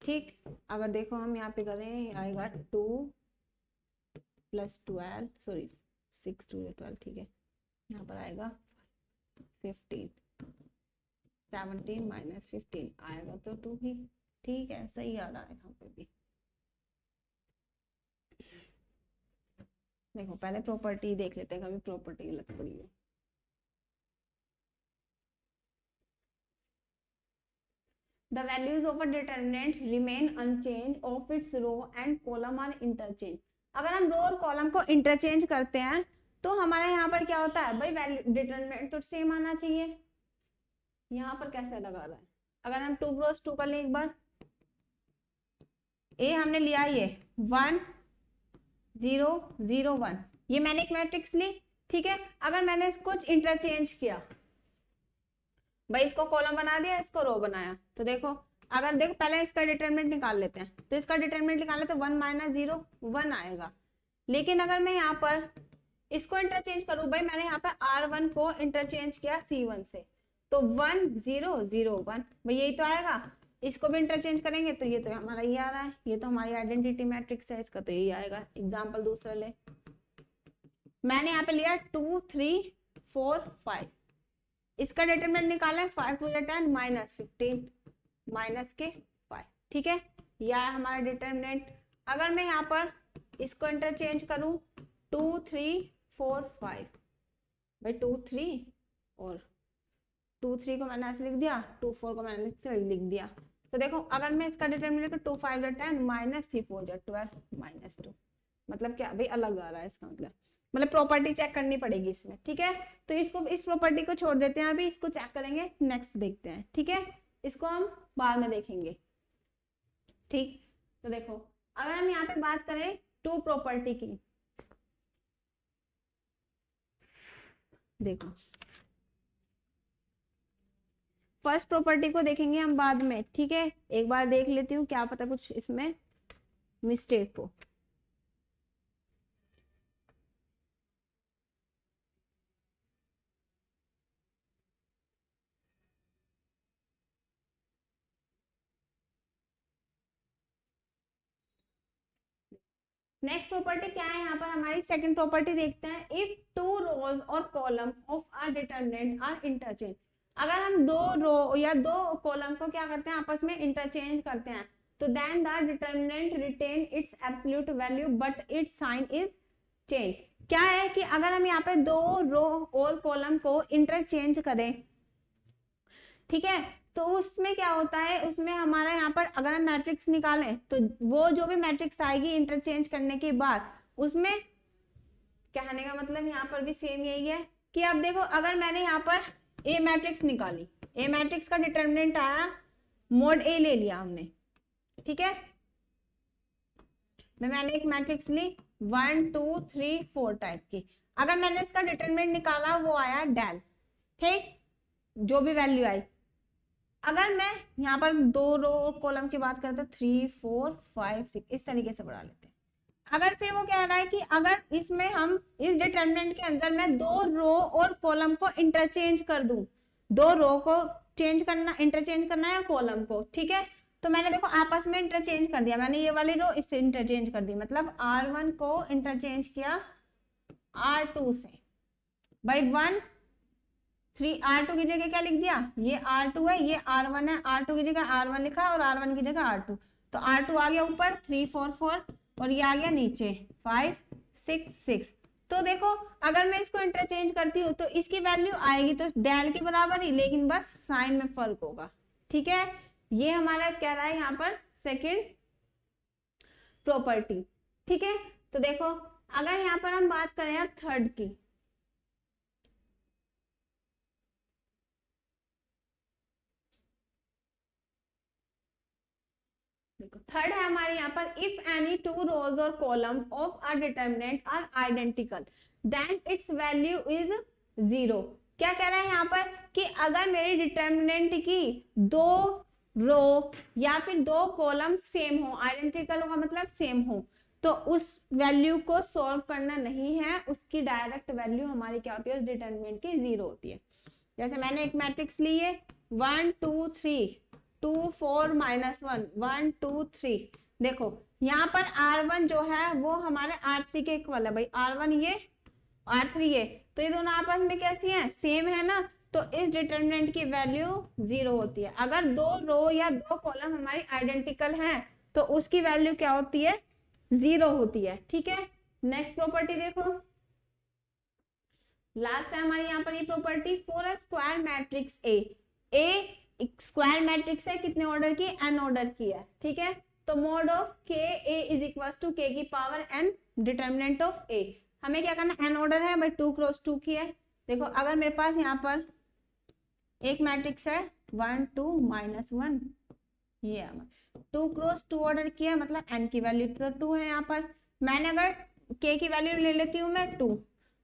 ठीक, अगर देखो हम यहाँ पे करें आएगा 2 + 12, सॉरी 6 2 12, ठीक है, यहाँ पर आएगा 15, 17 -15 आएगा तो 2 ही। ठीक है, सही आ रहा है यहाँ पे भी। देखो पहले प्रॉपर्टी देख लेते हैं, कभी प्रॉपर्टी गलत पड़ी है। The values of a determinant remain unchanged of its row and column are interchanged। अगर हम रो और कॉलम को इंटरचेंज करते हैं तो हमारे यहाँ पर क्या होता है भाई, वैल्यू डिटरमिनेंट तो सेम आना चाहिए। यहाँ पर कैसे लगा रहा है, अगर हम 2 क्रॉस 2 कर लें एक बार, ए हमने लिया ये 1 0 0 1, ये मैंने एक मैट्रिक्स ली। ठीक है, अगर मैंने इसको इंटरचेंज किया भाई, इसको कॉलम बना दिया, इसको रो बनाया, तो देखो अगर देखो पहले इसका डिटरमिनेंट निकाल लेते हैं, तो इसका डिटरमिनेंट निकाले तो 1 - 0 1 आएगा। लेकिन अगर मैं यहाँ पर इसको इंटरचेंज करूं भाई, मैंने यहाँ पर R1 को इंटरचेंज किया C1 से, तो 1 0 0 1 भाई यही तो आएगा। इसको भी इंटरचेंज करेंगे तो ये तो हमारा ये आ रहा है, ये तो हमारी आइडेंटिटी मैट्रिक्स है, इसका तो यही आएगा। एग्जाम्पल दूसरा ले, मैंने यहाँ पे लिया 2 3 4 5, इसका डिटरमिनेंट निकाला है 5 2 10 -15 -5। ठीक है, यह है हमारा डिटरमिनेंट। अगर मैं यहाँ पर इसको इंटरचेंज करूं 2 3 4 5 भाई, 2 3 और 2 3 को मैंने ऐसे लिख दिया, 2 4 को मैंने लिख दिया। तो देखो अगर मैं इसका डिटरमिनेंट 2 5 10 -3 4 12 -2, मतलब क्या भाई अलग आ रहा है, इसका मतलब प्रॉपर्टी चेक करनी पड़ेगी इसमें। ठीक है, तो इसको इस प्रॉपर्टी को छोड़ देते हैं, अभी इसको चेक करेंगे, नेक्स्ट देखते हैं। ठीक है, इसको हम बाद में देखेंगे। ठीक, तो देखो अगर हम यहाँ पे बात करें 2 प्रॉपर्टी की, देखो फर्स्ट प्रॉपर्टी को देखेंगे हम बाद में। ठीक है, एक बार देख लेती हूँ, क्या पता कुछ इसमें मिस्टेक हो। नेक्स्ट प्रॉपर्टी क्या है, यहाँ पर हमारी सेकंड प्रॉपर्टी देखते हैं। इफ 2 रोज और column of a determinant are interchange, अगर हम 2 रो या 2 कॉलम को क्या करते हैं, आपस में इंटरचेंज करते हैं, तो then the determinant retain its absolute value but its sign is change. क्या है कि अगर हम यहाँ पे 2 रो और कॉलम को इंटरचेंज करें, ठीक है, तो उसमें क्या होता है, उसमें हमारा यहाँ पर अगर हम मैट्रिक्स निकालें तो वो जो भी मैट्रिक्स आएगी इंटरचेंज करने के बाद, उसमें कहने का मतलब यहाँ पर भी सेम यही है कि अब देखो अगर मैंने यहाँ पर ए मैट्रिक्स निकाली, ए मैट्रिक्स का डिटरमिनेंट आया, मोड ए ले लिया हमने। ठीक है, मैंने एक मैट्रिक्स ली 1 2 3 4 टाइप की, अगर मैंने इसका डिटरमिनेंट निकाला वो आया डेल। ठीक, जो भी वैल्यू आई, अगर मैं यहाँ पर 2 रो कॉलम की बात करें तो 3 4 5 6 इस तरीके से बढ़ा लेते हैं। अगर फिर वो कह रहा है कि अगर इसमें हम इस डिटरमिनेंट के अंदर मैं 2 रो और कॉलम को इंटरचेंज कर दूं, 2 रो को चेंज करना, इंटरचेंज करना है कॉलम को। ठीक है, तो मैंने देखो आपस में इंटरचेंज कर दिया, मैंने ये वाली रो इससे इंटरचेंज कर दी, मतलब R1 को इंटरचेंज किया R2 से बाई 1 3, R2 की जगह क्या लिख दिया, ये R2 है, ये R1 है, R2 की जगह R1 लिखा और R1 की जगह R2, तो R2 आ गया ऊपर 3 4 4 और ये आ गया नीचे 5 6 6। तो देखो अगर मैं इसको इंटरचेंज करती हूँ तो इसकी वैल्यू आएगी तो डेल के बराबर ही, लेकिन बस साइन में फर्क होगा। ठीक है, ये हमारा कह रहा है यहाँ पर सेकेंड प्रॉपर्टी। ठीक है, तो देखो अगर यहाँ पर हम बात करें अब थर्ड की, देखो थर्ड है हमारे यहाँ पर, इफ एनी 2 रोज और column of a determinant are identical then its value is 0। क्या कह रहा है यहाँ पर कि अगर मेरे डिटरमिनेंट की 2 रो या फिर 2 कॉलम सेम हो, आइडेंटिकल का मतलब सेम हो, तो उस वैल्यू को सॉल्व करना नहीं है, उसकी डायरेक्ट वैल्यू हमारी क्या होती है, उस डिटरमिनेंट की 0 होती है। जैसे मैंने एक मैट्रिक्स ली है 1 2 3 2 4 -1 1 2 3, देखो यहाँ पर R1 जो है वो हमारे R3 के इक्वल है भाई, R1 ये R3 ये, तो ये दोनों आपस में कैसी हैं, सेम है ना, तो इस डिटरमिनेंट की वैल्यू 0 होती है। अगर दो रो या दो कॉलम हमारी आइडेंटिकल हैं तो उसकी वैल्यू क्या होती है, 0 होती है। ठीक है, नेक्स्ट प्रॉपर्टी देखो, लास्ट है हमारी यहाँ पर ये property, for a square matrix A square matrix है, कितने ऑर्डर की, एन ऑर्डर की है। ठीक है, तो मॉड ऑफ के ए इज इक्वल टू के की पावर एन, डिटरमिनेंट ऑफ ए, हमें क्या करना, एन ऑर्डर है भाई, 2 क्रॉस 2 की है। देखो अगर मेरे पास यहाँ पर एक मैट्रिक्स है 1 2 -1, ये 2 क्रॉस 2 ऑर्डर किया, मतलब एन की वैल्यू तो 2 है। यहाँ पर मैंने अगर के की वैल्यू ले लेती हूँ मैं 2,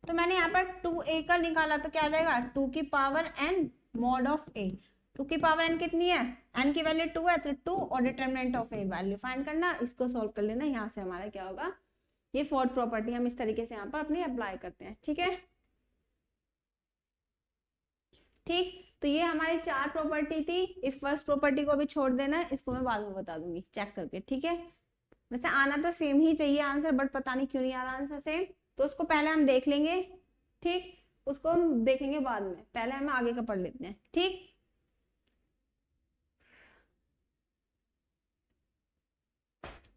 तो मैंने यहाँ पर 2a का निकाला तो क्या आ जाएगा, 2 की power n mod of a, 2 की पावर n कितनी है, n की वैल्यू 2 है, तो 2 और determinant of a value find करना, इसको सॉल्व कर लेना। यहाँ से हमारा क्या होगा, ये फोर्थ प्रॉपर्टी हम इस तरीके से यहाँ पर अपनी अप्लाई करते हैं। ठीक है, ठीक, तो ये हमारी 4 प्रॉपर्टी थी। इस फर्स्ट प्रॉपर्टी को भी छोड़ देना, इसको मैं बाद में बता दूंगी चेक करके। ठीक है, वैसे आना तो सेम ही चाहिए आंसर, बट पता नहीं क्यों नहीं आ रहा आंसर सेम, तो उसको पहले हम देख लेंगे। ठीक, उसको हम देखेंगे बाद में, पहले हम आगे का पढ़ लेते हैं। ठीक,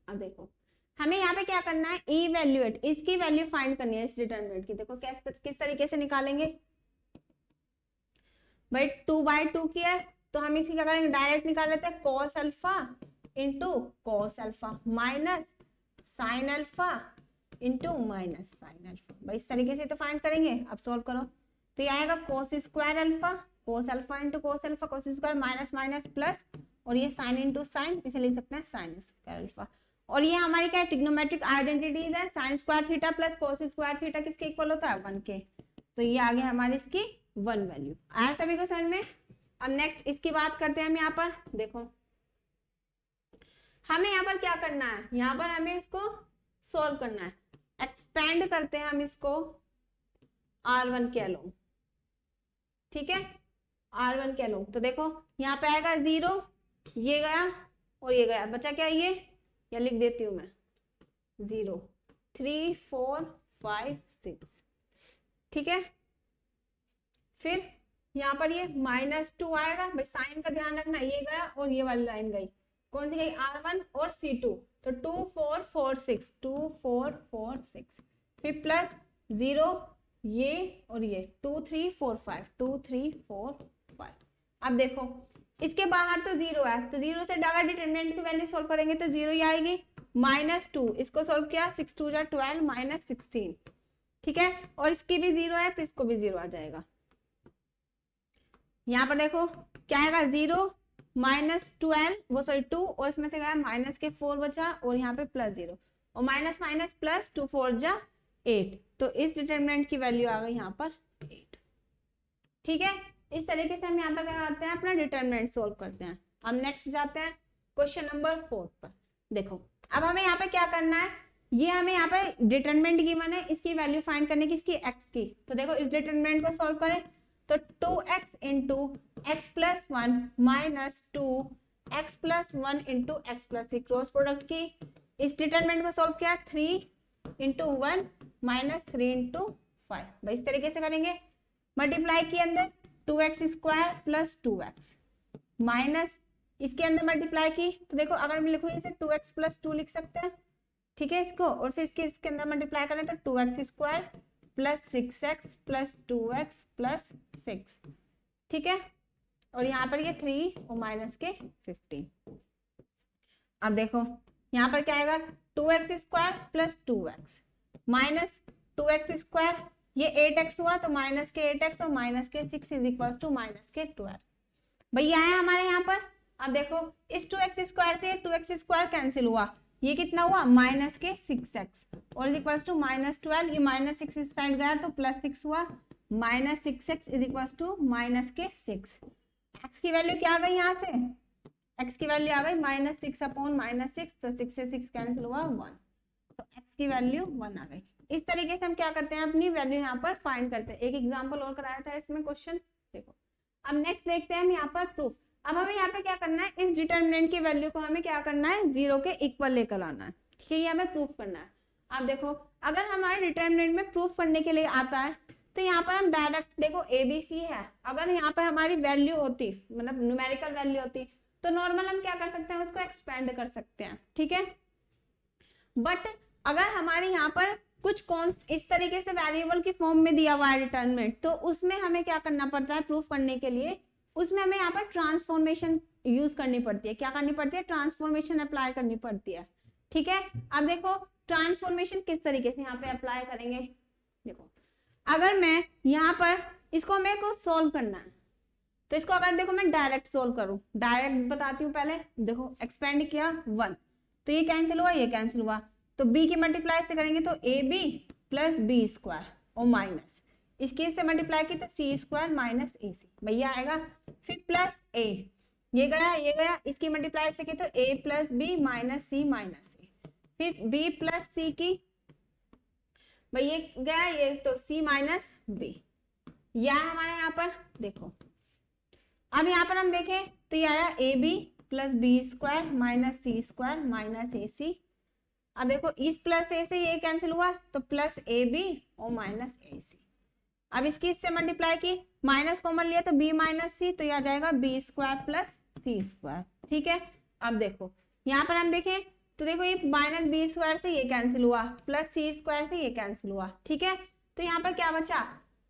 अब देखो हमें यहाँ पे क्या करना है, इवैल्यूएट, इसकी वैल्यू फाइंड करनी है इस डिटरमिनेंट की। देखो किस तरीके से निकालेंगे भाई, 2/2 की है तो हम इसकी क्या करेंगे, डायरेक्ट निकाल लेते हैं, cos alpha into cos alpha minus sine alpha into minus sine alpha, भाई इस तरीके से तो फाइंड करेंगे। अब सॉल्व करो तो ये आएगा cos square alpha, cos alpha into cos alpha, cos square minus minus plus, और ये साइन इंटू साइन, इसे लिख सकते हैं साइन स्क्वायर अल्फा। और ये हमारी क्या ट्रिग्नोमेट्रिक आइडेंटिटीज है, sine square theta plus cos square theta किसके इक्वल होता है, 1 के, तो ये आ गया हमारी इसकी 1 वैल्यू। आया सभी को समझ में। अब नेक्स्ट इसकी बात करते हैं हम, यहाँ पर देखो हमें यहाँ पर क्या करना है, यहाँ पर हमें इसको सॉल्व करना है, एक्सपेंड करते हैं हम इसको R1 के अलोंग। ठीक है, R1 के अलोंग, तो देखो यहाँ पे आएगा 0, ये गया और ये गया, बचा क्या ये, या लिख देती हूँ मैं 0 3 4 5 6। ठीक है, फिर यहाँ पर ये -2 आएगा, भाई साइन का ध्यान रखना, ये गया और ये वाली लाइन गई, कौन सी गई, R1 और C2, तो 2 4 4 6 2 4 4 6, फिर प्लस 0 ये और ये 2 3 4 5 2 3 4 5। अब देखो इसके बाहर तो 0 है, तो 0 से डायरेक्ट डिटरमिनेंट की वैल्यू सॉल्व करेंगे तो 0 ही आएगी, -2, इसको सॉल्व किया 6 2 जा 12 -16। ठीक है, और इसकी भी 0 है तो इसको भी 0 आ जाएगा। यहाँ पर देखो क्या आएगा, 0 -12 वो सॉरी 2, और इसमें से गया माइनस के 4 बचा, और यहाँ पे +0, और माइनस माइनस प्लस 2 4 जा 8, तो इस डिटरमिनेंट की वैल्यू आ गई यहाँ पर 8। ठीक है, इस तरीके से हम यहाँ पर क्या करते हैं, अपना डिटरमिनेंट सोल्व करते हैं। हम नेक्स्ट जाते हैं क्वेश्चन नंबर 4 पर। देखो अब हमें यहाँ पे क्या करना है, ये हमें यहाँ पर डिटरमिनेंट गिवन है, इसकी वैल्यू फाइंड करने की, इसकी x की। तो देखो इस डिटरमिनेंट को सॉल्व करें तो 2x into x plus 1 minus 2x plus 1 into x plus 3, cross product की, इस डिटरमिनेंट को सॉल्व किया 3 इंटू 1 माइनस 3 इंटू 5, भाई इस तरीके से करेंगे। मल्टीप्लाई के अंदर 2x square plus 2x minus इसके अंदर मल्टीप्लाई की, तो देखो अगर मैं लिखूँ इसे 2x प्लस 2 लिख सकते हैं। ठीक है, इसको और फिर इसके अंदर मल्टीप्लाई करें तो 2x square plus 6x plus 2x plus 6। ठीक है, और यहाँ पर ये 3 और माइनस के 15। अब देखो यहाँ पर क्या आएगा, 2x square plus 2x minus 2x square, ये 8x हुआ तो माइनस के 8x और माइनस के 6 इज इक्वल टू माइनस के 12। भैया है हमारे यहाँ पर। अब देखो इस 2x स्क्वायर से 2x स्क्वायर कैंसिल हुआ, ये कितना हुआ माइनस के 6x और इज इक्वल टू -12, ये -6 इस साइड गया तो +6 हुआ, -6x is equal to minus के 6। x की वैल्यू क्या आ गई, यहाँ से x की वैल्यू आ गई -6 अपॉन -6, तो 6 से 6 कैंसिल हुआ 1। तो x की वैल्यू 1 आ गई। इस तरीके से हम क्या करते हैं, अपनी वैल्यू यहाँ पर फाइंड करते हैं। एक एग्जांपल और कराया था इसमें क्वेश्चन, देखो। अब नेक्स्ट देखते हैं हम यहाँ पर प्रूफ। अब हमें यहाँ पे क्या करना है, इस डिटर्मिनेंट की वैल्यू को हमें क्या करना है, 0 के इक्वल लेकर आना है, ठीक है, ये हमें प्रूफ करना है। अब देखो, अगर हमारे डिटर्मिनेंट में प्रूफ करने के लिए आता है तो यहाँ पर हम डायरेक्ट देखो ABC है, अगर यहाँ पर हमारी वैल्यू होती, मतलब न्यूमेरिकल वैल्यू होती, तो नॉर्मल हम क्या कर सकते हैं, उसको एक्सपेंड कर सकते हैं, ठीक है। बट अगर हमारे यहाँ पर कुछ कॉन्स्ट इस तरीके से वेरिएबल की फॉर्म में दिया हुआ है डिटर्मिनेंट, तो उसमें हमें क्या करना पड़ता है, प्रूफ करने के लिए उसमें हमें यहाँ पर ट्रांसफॉर्मेशन यूज करनी पड़ती है। क्या करनी पड़ती है, ट्रांसफॉर्मेशन अप्लाई करनी पड़ती है, ठीक है। अब देखो ट्रांसफॉर्मेशन किस तरीके से यहाँ पे अप्लाई करेंगे, देखो अगर मैं यहाँ पर इसको मेरे को सोल्व करना है, तो इसको अगर देखो मैं डायरेक्ट सोल्व करूं, डायरेक्ट बताती हूँ पहले, देखो एक्सपेंड किया 1, तो ये कैंसिल हुआ, ये कैंसिल हुआ, तो b की मल्टीप्लाई से करेंगे तो ab प्लस बी स्क्वायर और माइनस इसके से मल्टीप्लाई की तो सी स्क्वायर माइनस ए सी, भैया आएगा। फिर प्लस a, ये गया, इसकी मल्टीप्लाई से की तो a plus B minus C minus A, फिर b प्लस सी की, भाई ये गया, ये तो c माइनस बी, यह हमारे यहाँ पर देखो। अब यहाँ पर हम देखें तो ये आया A B plus B square minus C square minus A C. अब देखो इस प्लस ए से ये कैंसिल हुआ तो प्लस ए बी और माइनस ए सी। अब इसकी इससे मल्टीप्लाई की, माइनस कॉमन लिया तो बी माइनस सी, तो ये आ जाएगा बी स्क्वायर प्लस सी स्क्वायर, ठीक है। अब देखो यहाँ पर हम देखें तो देखो ये माइनस बी स्क्वायर से ये कैंसिल हुआ, प्लस सी स्क्वायर से ये कैंसिल हुआ, ठीक है। तो यहाँ पर क्या बचा,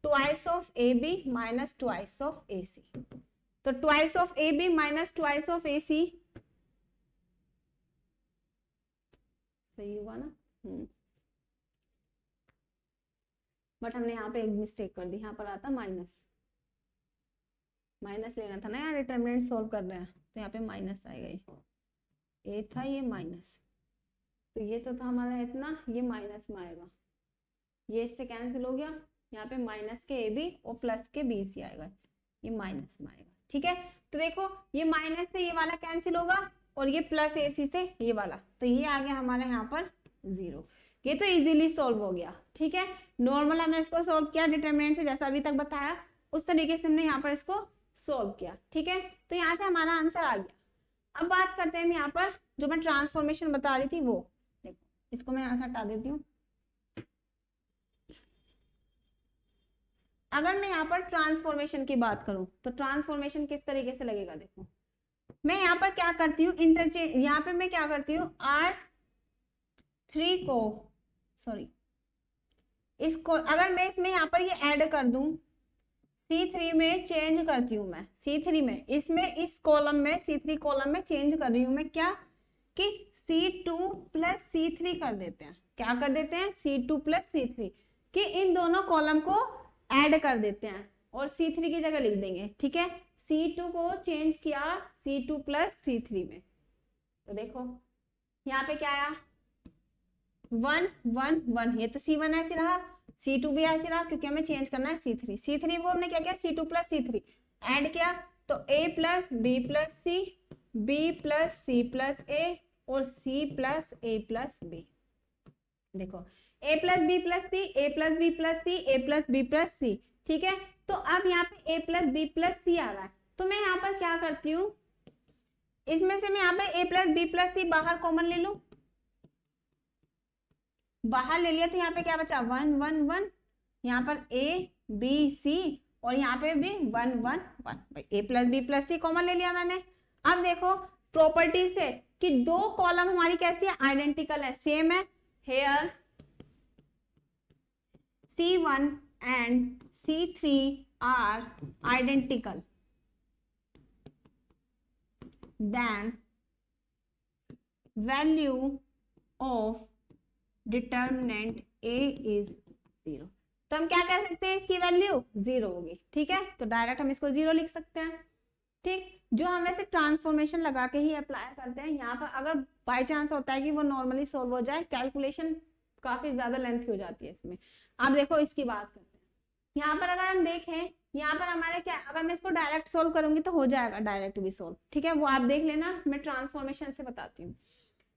twice of A B minus twice of A C, तो twice of A B minus twice of A C, सही हुआ ना। बट हमने यहाँ पे एक मिस्टेक कर दी, यहाँ पर आता माइनस, माइनस लेना था ना यार, डिटरमिनेंट सोल्व कर रहे हैं तो यहाँ पे माइनस आएगा, ये था ये माइनस, तो ये तो था हमारा इतना, ये माइनस में आएगा, ये इससे कैंसिल हो गया, यहाँ पे माइनस के ए बी और प्लस के बी सी आएगा, ये माइनस में आएगा, ठीक है। तो देखो ये माइनस से ये वाला कैंसिल होगा और ये प्लस ए सी से ये वाला, तो ये आ गया हमारे यहाँ पर 0। ये तो इजीली सॉल्व हो गया, ठीक है। नॉर्मल हमने इसको सॉल्व किया डिटरमिनेंट से, जैसा अभी तक बताया उस तरीके से हमने यहाँ पर इसको सॉल्व किया, ठीक है। तो यहाँ से हमारा आंसर आ गया। अब बात करते हैं यहाँ पर जो मैं ट्रांसफॉर्मेशन बता रही थी वो, देखो इसको मैं यहाँ से हटा देती हूँ। अगर मैं यहाँ पर ट्रांसफॉर्मेशन की बात करूं तो ट्रांसफॉर्मेशन किस तरीके से लगेगा, देखो मैं यहाँ पर क्या करती हूँ, इंटरचेंज, यहाँ पे मैं क्या करती हूँ R3 को, सॉरी इसको अगर मैं इसमें यहाँ पर ये ऐड कर दूं, C3 में चेंज करती हूँ मैं, C3 में इसमें इस कॉलम में C3 कॉलम में चेंज कर रही हूँ मैं, क्या कि C2 प्लस C3 कर देते हैं, क्या कर देते हैं, C2 प्लस C3, कि इन दोनों कॉलम को ऐड कर देते हैं और C3 की जगह लिख देंगे, ठीक है। C2 को चेंज किया C2 प्लस C3 में, तो देखो यहाँ पे क्या आया 1 1 1, ये तो C1 ऐसे रहा, C2 भी ऐसे रहा, क्योंकि हमें चेंज करना है C3। C3 को हमने क्या किया, C2 प्लस C3 ऐड किया, तो A plus B plus C, B plus C plus A और C plus A plus B. देखो A plus B plus C, A plus B plus C, A plus B plus C, ठीक है। तो अब यहाँ पे A plus B plus C आ रहा है, तो मैं यहाँ पर क्या करती हूँ, इसमें से मैं यहाँ पर A प्लस बी प्लस सी बाहर कॉमन ले लूं, बाहर ले लिया तो यहाँ पे क्या बचा 1 1 1, यहाँ पर A B C और यहाँ पे भी 1 1 1, भाई A plus B plus C common ले लिया मैंने। अब देखो प्रॉपर्टी से कि दो कॉलम हमारी कैसी है, आइडेंटिकल है, सेम है। Here C1 and C3 are identical, then value of determinant A is 0। तो हम क्या कह सकते हैं, इसकी वैल्यू 0 होगी, ठीक है। तो डायरेक्ट हम इसको 0 लिख सकते हैं, ठीक। जो हम वैसे ट्रांसफॉर्मेशन लगा के ही अप्लाई करते हैं, यहाँ पर अगर बाय चांस होता है कि वो नॉर्मली सोल्व हो जाए, कैलकुलेशन काफी ज्यादा लेंथ हो जाती है इसमें। अब देखो इसकी बात करते हैं, यहाँ पर अगर हम देखें, यहाँ पर हमारे क्या, अगर मैं इसको डायरेक्ट सोल्व करूंगी तो हो जाएगा डायरेक्ट भी सोल्व, ठीक है, वो आप देख लेना, मैं ट्रांसफॉर्मेशन से बताती हूँ।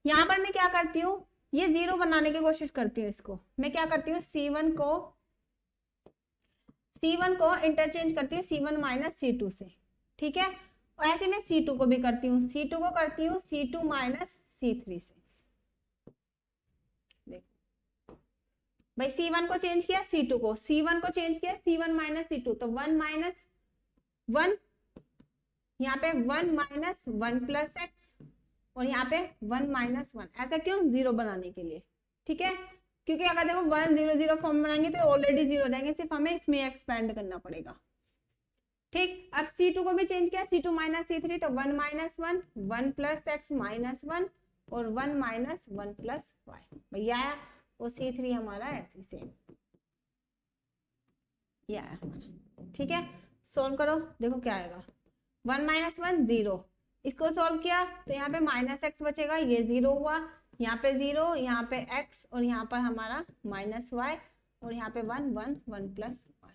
यहाँ पर मैं क्या करती हूँ, ये 0 बनाने की कोशिश करती हूँ। इसको मैं क्या करती हूँ, C1 को इंटरचेंज करती हूँ C1 माइनस C2 से, ठीक है। और ऐसे मैं C2 को भी करती हूँ, C2 को करती हूँ C2 माइनस C3 से। देखो भाई C1 को चेंज किया C2 को, C1 को चेंज किया C1 माइनस C2, तो 1 माइनस 1, यहाँ पे 1 माइनस 1 प्लस एक्स, और यहाँ पे 1 माइनस 1। ऐसा क्यों, 0 बनाने के लिए, ठीक है। क्योंकि अगर देखो 1 0 0 फॉर्म बनाएंगे तो ऑलरेडी 0 हो जाएंगे, सिर्फ हमें इसमें एक्सपेंड करना पड़ेगा, ठीक। अब C2 को भी चेंज किया C2 माइनस C3, तो 1 माइनस 1, 1 प्लस एक्स माइनस 1, और 1 माइनस 1 प्लस वाई, भैया आया। वो C3 हमारा ऐसे सेम ये आया हमारा, ठीक है। सोल्व करो, देखो क्या आएगा, 1 माइनस 1 0, इसको सोल्व किया तो यहाँ पे माइनस एक्स बचेगा, ये 0 हुआ, यहाँ पे 0, यहाँ पे x, और यहाँ पर हमारा माइनस y, और यहाँ पे 1 1 1 प्लस y,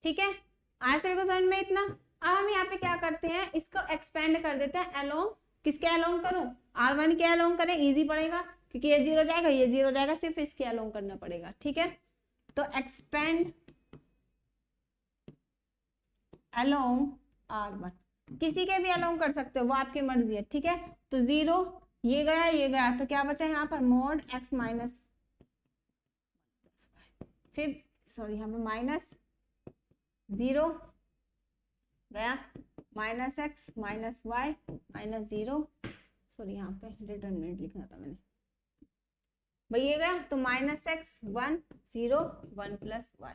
ठीक है। आज सभी को समझ में इतना। अब हम यहाँ पे क्या करते हैं, इसको एक्सपेंड कर देते हैं अलोंग, किसके अलोंग करूं, R1 के अलोंग करें, इजी पड़ेगा, क्योंकि ये 0 जाएगा, ये 0 जाएगा, सिर्फ इसके अलोंग करना पड़ेगा, ठीक है। तो एक्सपेंड अलोंग R1, किसी के भी अलोंग कर सकते हो, वो आपकी मर्जी है, ठीक है। तो 0 ये गया, तो क्या बचा यहाँ पर, मोड x माइनस, फिर सॉरी यहाँ पे माइनस 0 गया, minus x minus y minus 0, sorry यहाँ पे डिटरमिनेंट लिखना था मैंने, भाई ये गया, तो माइनस एक्स 1 0 1 प्लस वाई,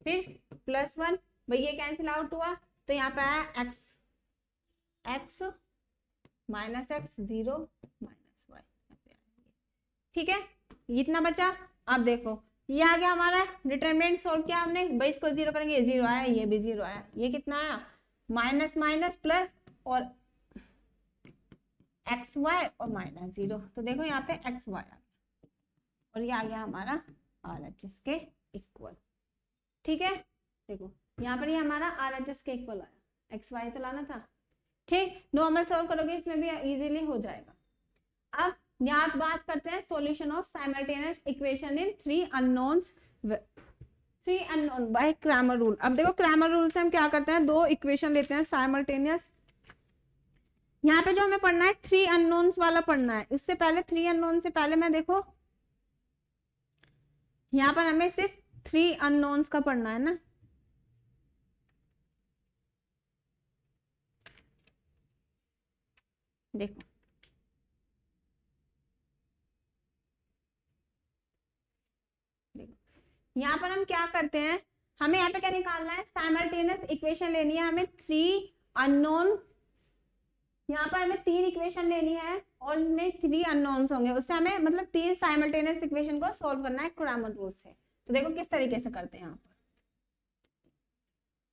फिर प्लस 1, भाई ये कैंसिल आउट हुआ, तो यहाँ पे आया x minus x 0 minus y, ठीक है। इतना बचा। अब देखो ये आ गया हमारा, डिटरमिनेंट सोल्व किया हमने, भाई इसको 0 करेंगे, ये 0 आया, ये भी 0 आया, ये कितना आया, माइनस माइनस प्लस, और एक्स वाई और माइनस 0, तो देखो यहाँ पे एक्स वाई आ गया, और ये आ गया हमारा RHS के इक्वल, ठीक है। देखो यहाँ पर ये हमारा RHS के इक्वल आया, एक्स वाई तो लाना था, ठीक। नॉर्मल सोल्व करोगे इसमें भी इजीली हो जाएगा। अब यहाँ बात करते हैं solution of simultaneous equation in 3 unknowns by Cramer rule. अब देखो क्रैमर रूल से हम क्या करते हैं, 2 इक्वेशन लेते हैं साइमल्टेनियस। यहाँ पे जो हमें पढ़ना है 3 अननोन्स वाला पढ़ना है, उससे पहले 3 अननोन से पहले मैं देखो यहाँ पर हमें सिर्फ 3 अननोन्स का पढ़ना है ना, देखो यहाँ पर हम क्या करते हैं, हमें यहाँ पे क्या निकालना है, साइमल्टेनियस इक्वेशन लेनी है हमें 3 अननोन, यहाँ पर हमें 3 इक्वेशन लेनी है और इसमें 3 अननोन्स होंगे, उससे हमें मतलब 3 साइमल्टेनियस इक्वेशन को सॉल्व करना है क्रैमर रूल से। तो देखो किस तरीके से करते हैं, यहाँ पर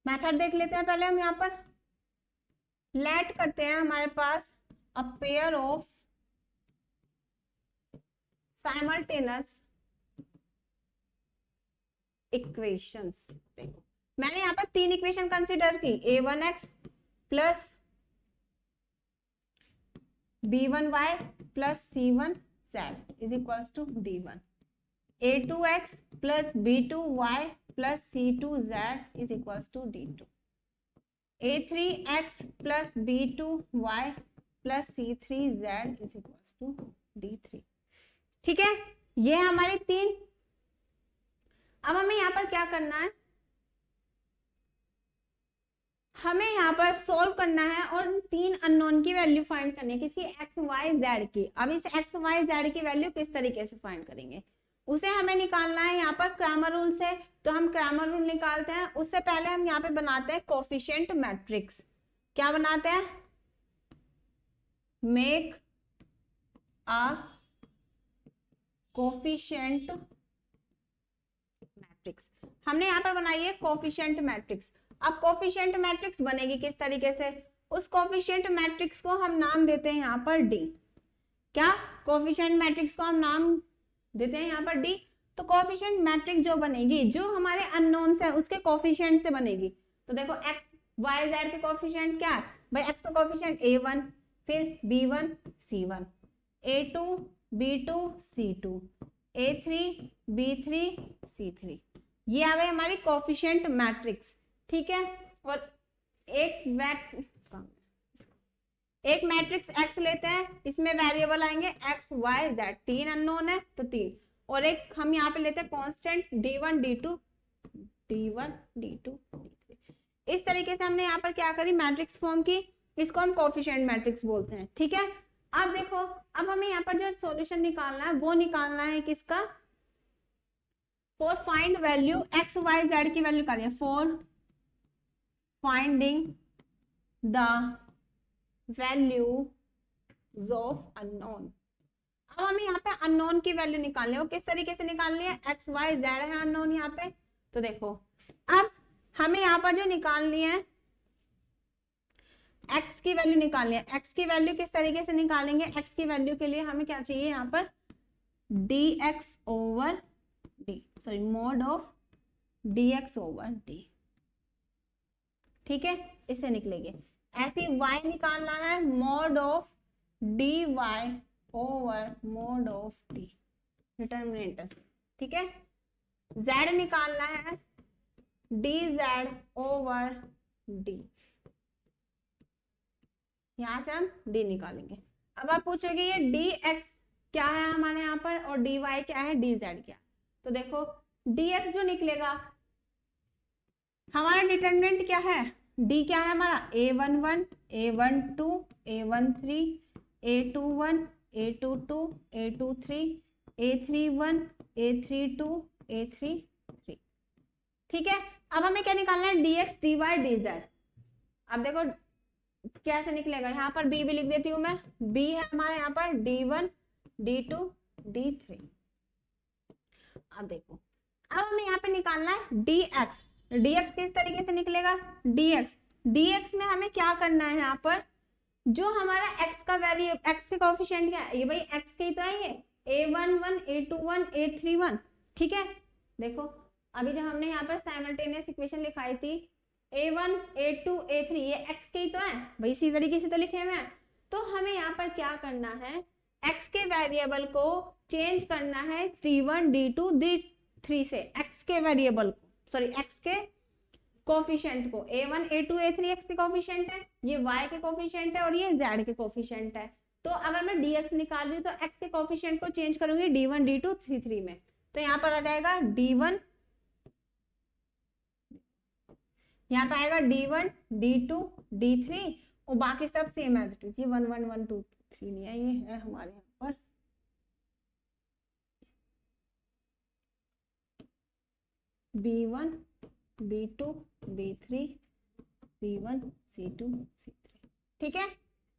मेथड देख लेते हैं पहले हम। यहाँ पर लेट करते हैं हमारे पास a pair of simultaneous equations. देखो मैंने यहाँ पर 3 इक्वेशन कंसीडर की, a1x plus b1y plus c1z is equals to d1, a2x plus b2y plus c2z is equals to d2, a3x plus b2y plus c3z is equals to d3, ठीक है। ये हमारी 3। अब हमें यहाँ पर क्या करना है, हमें यहाँ पर सॉल्व करना है और 3 अननोन की वैल्यू फाइंड करनी है, किसी एक्स वाई जेड की। अब इस एक्स वाई जेड की वैल्यू किस तरीके से फाइंड करेंगे, उसे हमें निकालना है यहाँ पर क्रैमर रूल से। तो हम क्रैमर रूल निकालते हैं, उससे पहले हम यहाँ पे बनाते हैं कोफिशिएंट मैट्रिक्स। क्या बनाते हैं, मेक अ कोफिशिएंट मैट्रिक्स। हमने यहाँ पर बनाई है कोफिशिएंट मैट्रिक्स। अब कोफिशिएंट मैट्रिक्स बनेगी किस तरीके से, उस कोफिशिएंट मैट्रिक्स को हम नाम देते हैं यहाँ पर डी। क्या, कोफिशिएंट मैट्रिक्स को हम नाम देते हैं यहाँ पर डी। तो कोफिशिएंट मैट्रिक्स जो बनेगी, जो हमारे अननोन्स है उसके कोफिशिएंट से बनेगी। तो देखो एक्स वाई जेड के कोफिशिएंट क्या है भाई, एक्स का कोफिशिएंट a1, फिर b1 c1, a2 B2 C2 A3 B3 C3, ये आ गई हमारी कोफिशिएंट मैट्रिक्स, ठीक है। और एक मैट्रिक्स X लेते हैं, इसमें वेरिएबल आएंगे X Y Z, 3 अननोन है तो 3, और एक हम यहाँ पे लेते हैं constant D1 D2 D2 D3। इस तरीके से हमने यहाँ पर क्या करी, मैट्रिक्स फॉर्म की, इसको हम कोफिशिएंट मैट्रिक्स बोलते हैं, ठीक है। अब देखो, अब हमें यहाँ पर जो सॉल्यूशन निकालना है वो निकालना है किसका, for find value X Y Z की वैल्यू निकालिए, for finding the values of unknown. अब हमें यहाँ पे अननोन की वैल्यू निकालनी है, वो किस तरीके से निकालनी है, X Y Z है अननोन यहाँ पे, तो देखो अब हमें यहाँ पर जो निकालनी है x की वैल्यू निकालनी है, x की वैल्यू किस तरीके से निकालेंगे, x की वैल्यू के लिए हमें क्या चाहिए यहाँ पर dx over D, sorry mod of dx over D, ठीक है, इससे निकलेंगे। ऐसे y निकालना है mod of dy over mod of D, determinant, ठीक है। z निकालना है dz ओवर d, यहां से हम d निकालेंगे। अब आप पूछोगे ये dx क्या है हमारे यहाँ पर और dy क्या है, dz क्या, तो देखो dx जो निकलेगा, हमारा डिटरमिनेंट क्या है, d क्या है हमारा a11 a12 a13 a21 a22 a23 a31 a32 a33, ठीक है। अब हमें क्या निकालना है, dx dy dz। अब देखो कैसे निकलेगा, यहाँ पर b भी लिख देती हूँ मैं, b है हमारे यहाँ पर d1 d2 d3। अब देखो, अब हमें यहाँ पे निकालना है dx, dx किस तरीके से निकलेगा, dx में हमें क्या करना है, यहाँ पर जो हमारा x का वैल्यू, x के कोएफिशिएंट क्या है, ये भाई x के ही तो है, ये a11 a21 a31, ठीक है। देखो अभी जब हमने यहाँ पर साइमल्टेनियस इक्वेशन लिखाई थी a1 a2 a3, ये x के ही तो है भाई, इसी तरीके से तो लिखे हुए हैं। तो हमें यहाँ पर क्या करना है, x के वेरिएबल को चेंज करना है d1 d2 d3 से, x के वेरिएबल को, सॉरी x के कोफिशिएंट को, a1 a2 a3 x के कोफिशिएंट है, ये y के कोफिशिएंट है और ये z के कोफिशिएंट है। तो अगर मैं dx निकाल रही हूँ तो x के कोफिशिएंट को चेंज करूंगी d1 d2 d3 में, तो यहाँ पर आ जाएगा d1, यहाँ पे आएगा d1 d2 d3 और बाकी सब सेम एज इट इज, ये 1 1 1 2 3 नहीं है, ये है हमारे यहाँ पर b1 b2 b3 c1 c2 c3, ठीक है,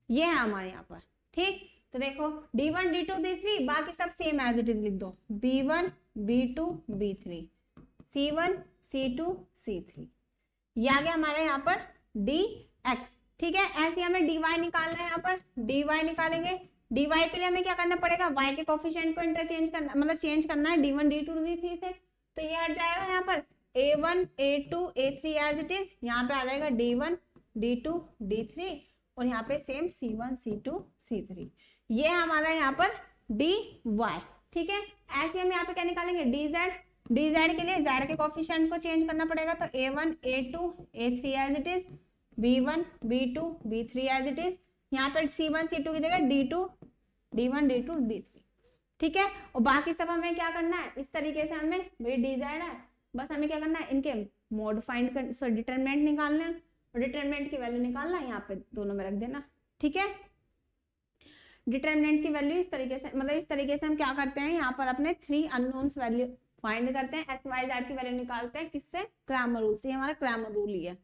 ये है हमारे यहाँ पर, ठीक। तो देखो d1 d2 d3 बाकी सब सेम एज इट इज लिख दो, b1 b2 b3 c1 c2 c3, ये आ गया हमारे यहाँ पर dx, ठीक है। ऐसे हमें dy निकालना है, यहाँ पर dy निकालेंगे, dy के लिए हमें क्या करना पड़ेगा, y के कोफिशिएंट को इंटरचेंज करना, मतलब चेंज करना है d1 d2 d3 से, तो ये हट जाएगा यहाँ पर a1 a2 a3 as it is, यहाँ पे आ जाएगा d1 d2 d3 और यहाँ पे सेम c1 c2 c3, ये हमारा यहाँ पर dy, ठीक है। ऐसे हम यहाँ पे क्या निकालेंगे dz के लिए z के कोफिशिएंट को चेंज करना पड़ेगा, तो a1 a2 a3 as it is, b1 b2 b3 as it is, यहाँ पे c1 c2 की जगह d1 d2 d3, ठीक है। और बाकी सब हमें क्या करना है, इस तरीके से हमें वही dz है, बस हमें क्या करना है, इनके मॉड फाइंड कर, सॉरी डिटरमिनेंट निकालना है और डिटरमिनेंट की वैल्यू निकालना है, यहाँ पे दोनों में रख देना, ठीक है। डिटरमिनेंट की वैल्यू इस तरीके से, मतलब इस तरीके से हम क्या करते हैं, यहाँ पर अपने 3 अननोन्स वैल्यू फाइंड करते हैं, एक्स वाई जेड की वैल्यू निकालते हैं, किससे, क्रैमर रूल से, ये हमारा क्रैमर रूल ही है।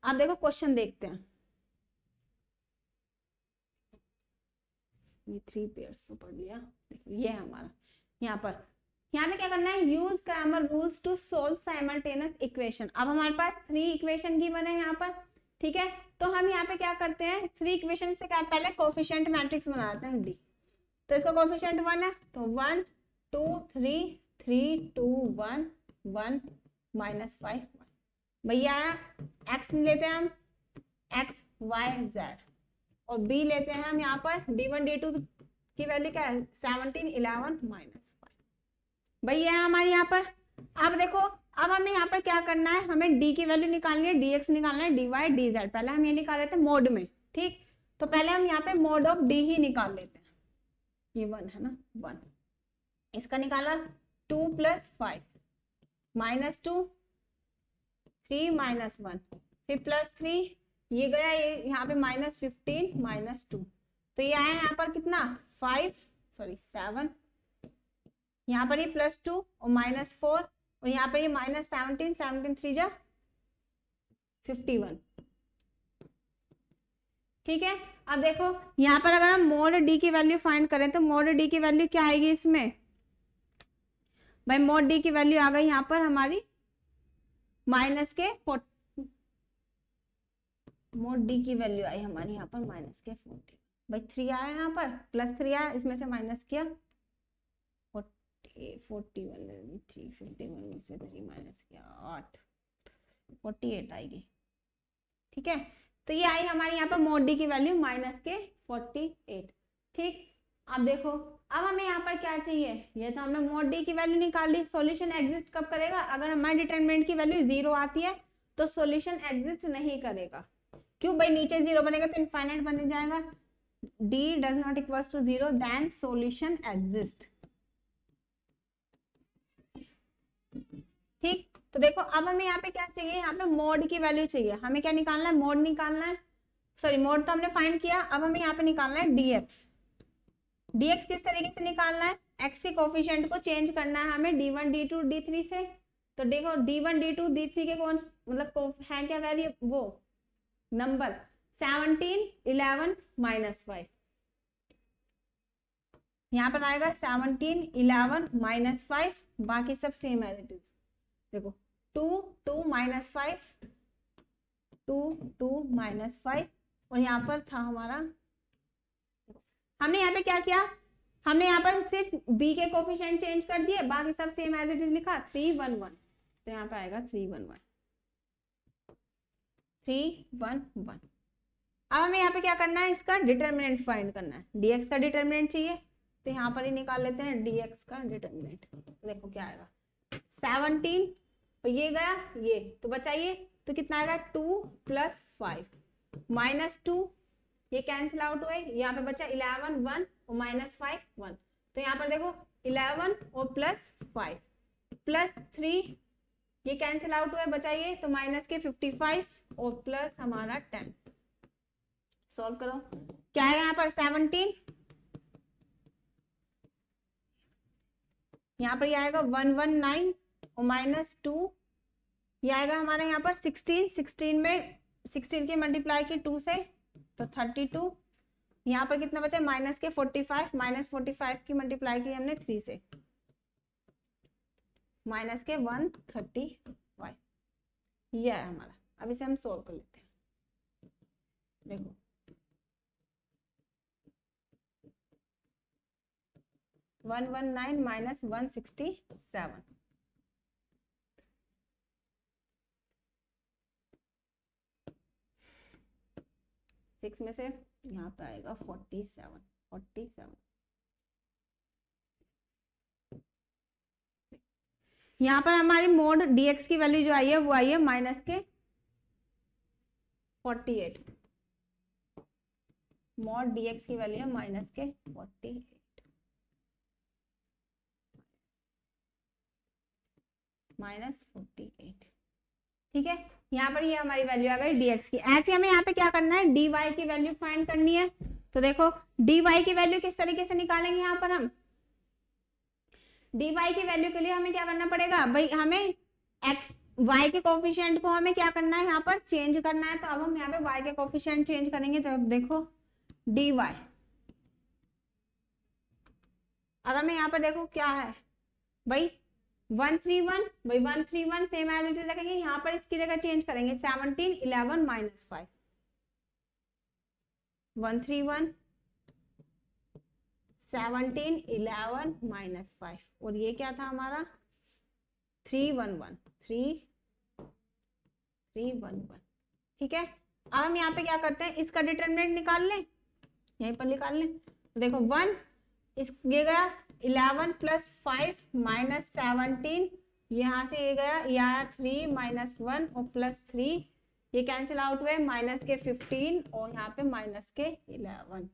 अब देखो क्वेश्चन देखते हैं, ये 3 पेयर्स तो पढ़ लिया, देखो ये है हमारा, यहाँ पे क्या करना है, use Cramer rules to solve simultaneous equation. अब हमारे पास 3 इक्वेशन गिवन है यहाँ पर, ठीक है। तो हम यहाँ पे क्या करते हैं, 3 इक्वेशन से क्या, पहले कोफिशिएंट मैट्रिक्स बनाते हैं डी, तो इसका कोफिशिएंट 1 है, तो 1 2 3 3 2 1 1 -5 भैया, x लेते हैं हम x y z और b लेते हैं हम यहाँ पर d1 d2 की वैल्यू क्या है 17, 11 माइनस 5। भाई ये है हमारे यहाँ पर। अब देखो अब हमें यहाँ पर क्या करना है, हमें d की वैल्यू निकालनी है, dx निकालना है, dy dz। पहले हम ये निकाल लेते हैं मोड में, ठीक। तो पहले हम यहाँ पे मोड ऑफ d ही निकाल लेते हैं। ये 1 है ना, 1 इसका निकाला 2 + 5 -2 3 - 1 फिर +3 ये गया ये यहाँ पे -15 -2 तो ये आया यहाँ पर कितना 7 यहाँ पर ये +2 और -4 और यहाँ पर ये -17 17 3 जा 51। ठीक है। अब देखो यहाँ पर अगर हम मोड डी की वैल्यू फाइंड करें तो मोड डी की वैल्यू क्या आएगी इसमें, भाई मोड डी की वैल्यू आ गई यहाँ पर हमारी -40। मोड डी की वैल्यू आई हमारी यहाँ पर -40। भाई 3 आया यहाँ पर +3 आया, इसमें से माइनस किया 41 351 में से 3 माइनस किया 8 48 आएगी। ठीक है। तो ये आई हमारी यहाँ पर मोड डी की वैल्यू -48। ठीक। अब देखो अब हमें यहाँ पर क्या चाहिए, ये तो हमने मोड डी की वैल्यू निकाल ली। सॉल्यूशन एग्जिस्ट कब करेगा, अगर हमारे डिटरमिनेंट की वैल्यू 0 आती है तो सॉल्यूशन एग्जिस्ट नहीं करेगा। क्यों भाई, नीचे 0 बनेगा तो इनफाइनाइट बन जाएगा। d does not equals to 0 then solution exist। ठीक। तो देखो अब हमें यहाँ पे क्या चाहिए, यहाँ पे मोड की वैल्यू चाहिए। हमें क्या निकालना है, मोड निकालना है। सॉरी मोड तो हमने फाइंड किया, अब हमें यहाँ पे निकालना है dx। dx किस तरीके से निकालना है, x के कोफिशिएंट को चेंज करना है हमें d1 d2 d3 से। तो देखो d1 d2 d3 के कौन मतलब है क्या वैल्यू, वो नंबर 17 11 -5। यहाँ पर आएगा 17 11 -5, बाकी सब सेम एज इट इज। देखो 2 2 -5 2 2 -5 और यहाँ पर था हमारा, हमने यहाँ पे क्या किया, हमने यहाँ पर सिर्फ b के कोफिशिएंट चेंज कर दिए, बाकी सब सेम एज इट इज लिखा 3 1 1। तो यहाँ पे आएगा 3 1 1 3 1 1। अब हमें यहाँ पे क्या करना है, इसका डिटरमिनेंट फाइंड करना है। dx का डिटरमिनेंट चाहिए तो यहाँ पर ही निकाल लेते हैं dx का डिटरमिनेंट। देखो क्या आएगा 17 तो ये गया ये तो बचाइए तो कितना आएगा 2 + 5 -2 ये कैंसिल आउट हुए, यहाँ पे बचा 11 1 और -5 1। तो यहाँ पर देखो 11 और +5 +3 ये कैंसिल आउट हुए, बचाइए तो माइनस के 55 और प्लस हमारा 10। सॉल्व करो क्या है यहाँ पर 17, यहाँ पर ये आएगा 119 और -2 ये आएगा हमारा यहाँ पर 16 16 में 16 की मल्टीप्लाई की 2 से तो 32। यहाँ पर कितना बचा माइनस के 45 -45 की मल्टीप्लाई की हमने 3 से माइनस के 135। ये है हमारा। अब इसे हम सोल्व कर लेते हैं। देखो 119 - 167 6 में से यहाँ पे आएगा 47। यहाँ पर हमारी मोड dx की वैल्यू जो आई है वो आई है माइनस के 48। मोड dx की वैल्यू है माइनस के 48 -48। ठीक है। यहाँ पर ये हमारी वैल्यू आ गई dx की। ऐसे हमें यहाँ पे क्या करना है dy की वैल्यू फाइंड करनी है। तो देखो dy की वैल्यू किस तरीके से निकालेंगे, यहाँ पर हम dy की वैल्यू के लिए हमें क्या करना पड़ेगा भाई, हमें x y के कोफिशिएंट को हमें क्या करना है यहाँ पर चेंज करना है। तो अब हम यहाँ पे y के कोफिशिएंट चेंज करेंगे। तो अब देखो dy अगर मैं यहाँ पर देखो क्या है भाई 131 भाई 131 सेम एज इट इज रखेंगे, यहाँ पर इसकी जगह चेंज करेंगे 17 11 -5 131 17 11 -5 और ये क्या था हमारा 311 311। ठीक है। अब हम यहाँ पे क्या करते हैं इसका डिटरमिनेंट निकाल लें, यहीं पर निकाल लें। तो देखो 1 इस ये गया 11 प्लस 5 माइनस 17, यहाँ से ये गया, ये आया 3 माइनस 1 और प्लस 3, ये कैंसिल आउट हुए, माइनस के 15 और यहाँ पे माइनस के 11।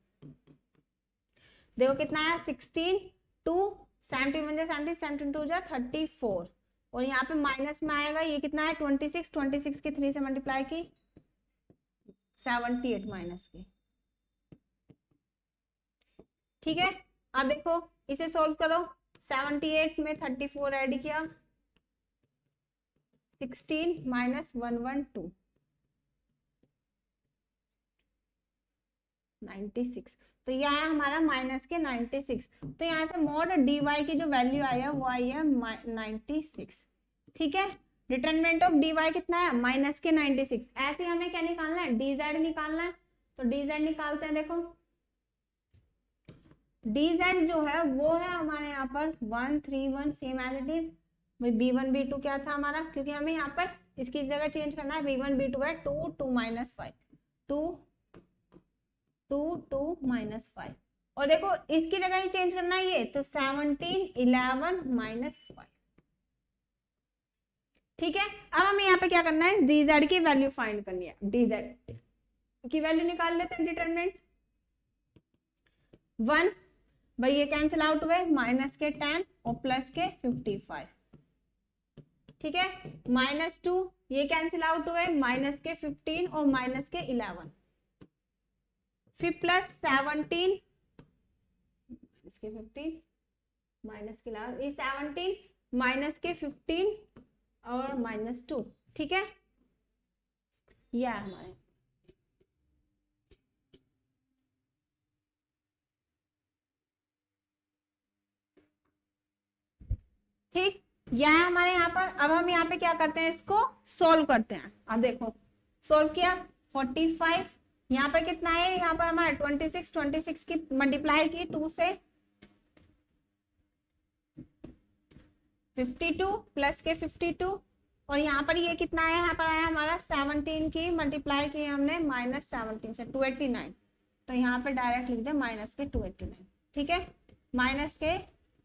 देखो कितना आया 16, 2 17 1 70, 17 2 34 और यहाँ पे माइनस में आएगा ये कितना है 26, 26 के 3 से मल्टीप्लाई की 78 माइनस के। ठीक है, अब देखो इसे सोल्व करो, 78 में 34 ऐड किया, 16 माइनस 112 96, तो यह आया हमारा माइनस के 96। तो यहाँ से मॉड डी वाई की जो वैल्यू आई है वो आई है 96। ठीक है, डिटरमिनेंट ऑफ डी वाई कितना है माइनस के 96। ऐसे हमें क्या निकालना है, डी जेड निकालना है, तो डी जेड निकालते हैं। देखो डी जेड जो है वो है हमारे यहाँ पर 1 3 1 सेम एज इट इज। भाई b1 b2 क्या था हमारा, क्योंकि हमें यहाँ पर इसकी जगह चेंज करना है, b1 b2 है 2 2 माइनस 5 2 2 2 माइनस 5 और देखो इसकी जगह ही चेंज करना है ये, तो 17 11 माइनस 5। ठीक है, अब हमें यहाँ पे क्या करना है, डी जेड की वैल्यू फाइंड करनी है। डी जेड की वैल्यू निकाल लेते हैं, डिटरमिनेंट 1, भाई ये कैंसिल आउट हुए, माइनस के 10 और प्लस के 55। ठीक है, माइनस 2 ये कैंसिल आउट हुए, माइनस के 15 और माइनस के 11, फिर प्लस 17 माइनस के 15 माइनस के 11, ये 17 माइनस के 15 और माइनस 2। ठीक है, यह हमारे ठीक, यह है हमारे यहाँ पर। अब हम यहाँ पे क्या करते हैं, इसको सोल्व करते हैं। अब देखो सोल्व किया 45, यहाँ पर कितना है, यहाँ पर हमारा 26 26 की मल्टीप्लाई की 2 से 52 प्लस के 52 और यहाँ पर ये कितना है, यहाँ पर आया हमारा 17 की मल्टीप्लाई की हमने माइनस 17 से 289, तो यहाँ पे डायरेक्ट लिख दे माइनस के 289। ठीक है, माइनस के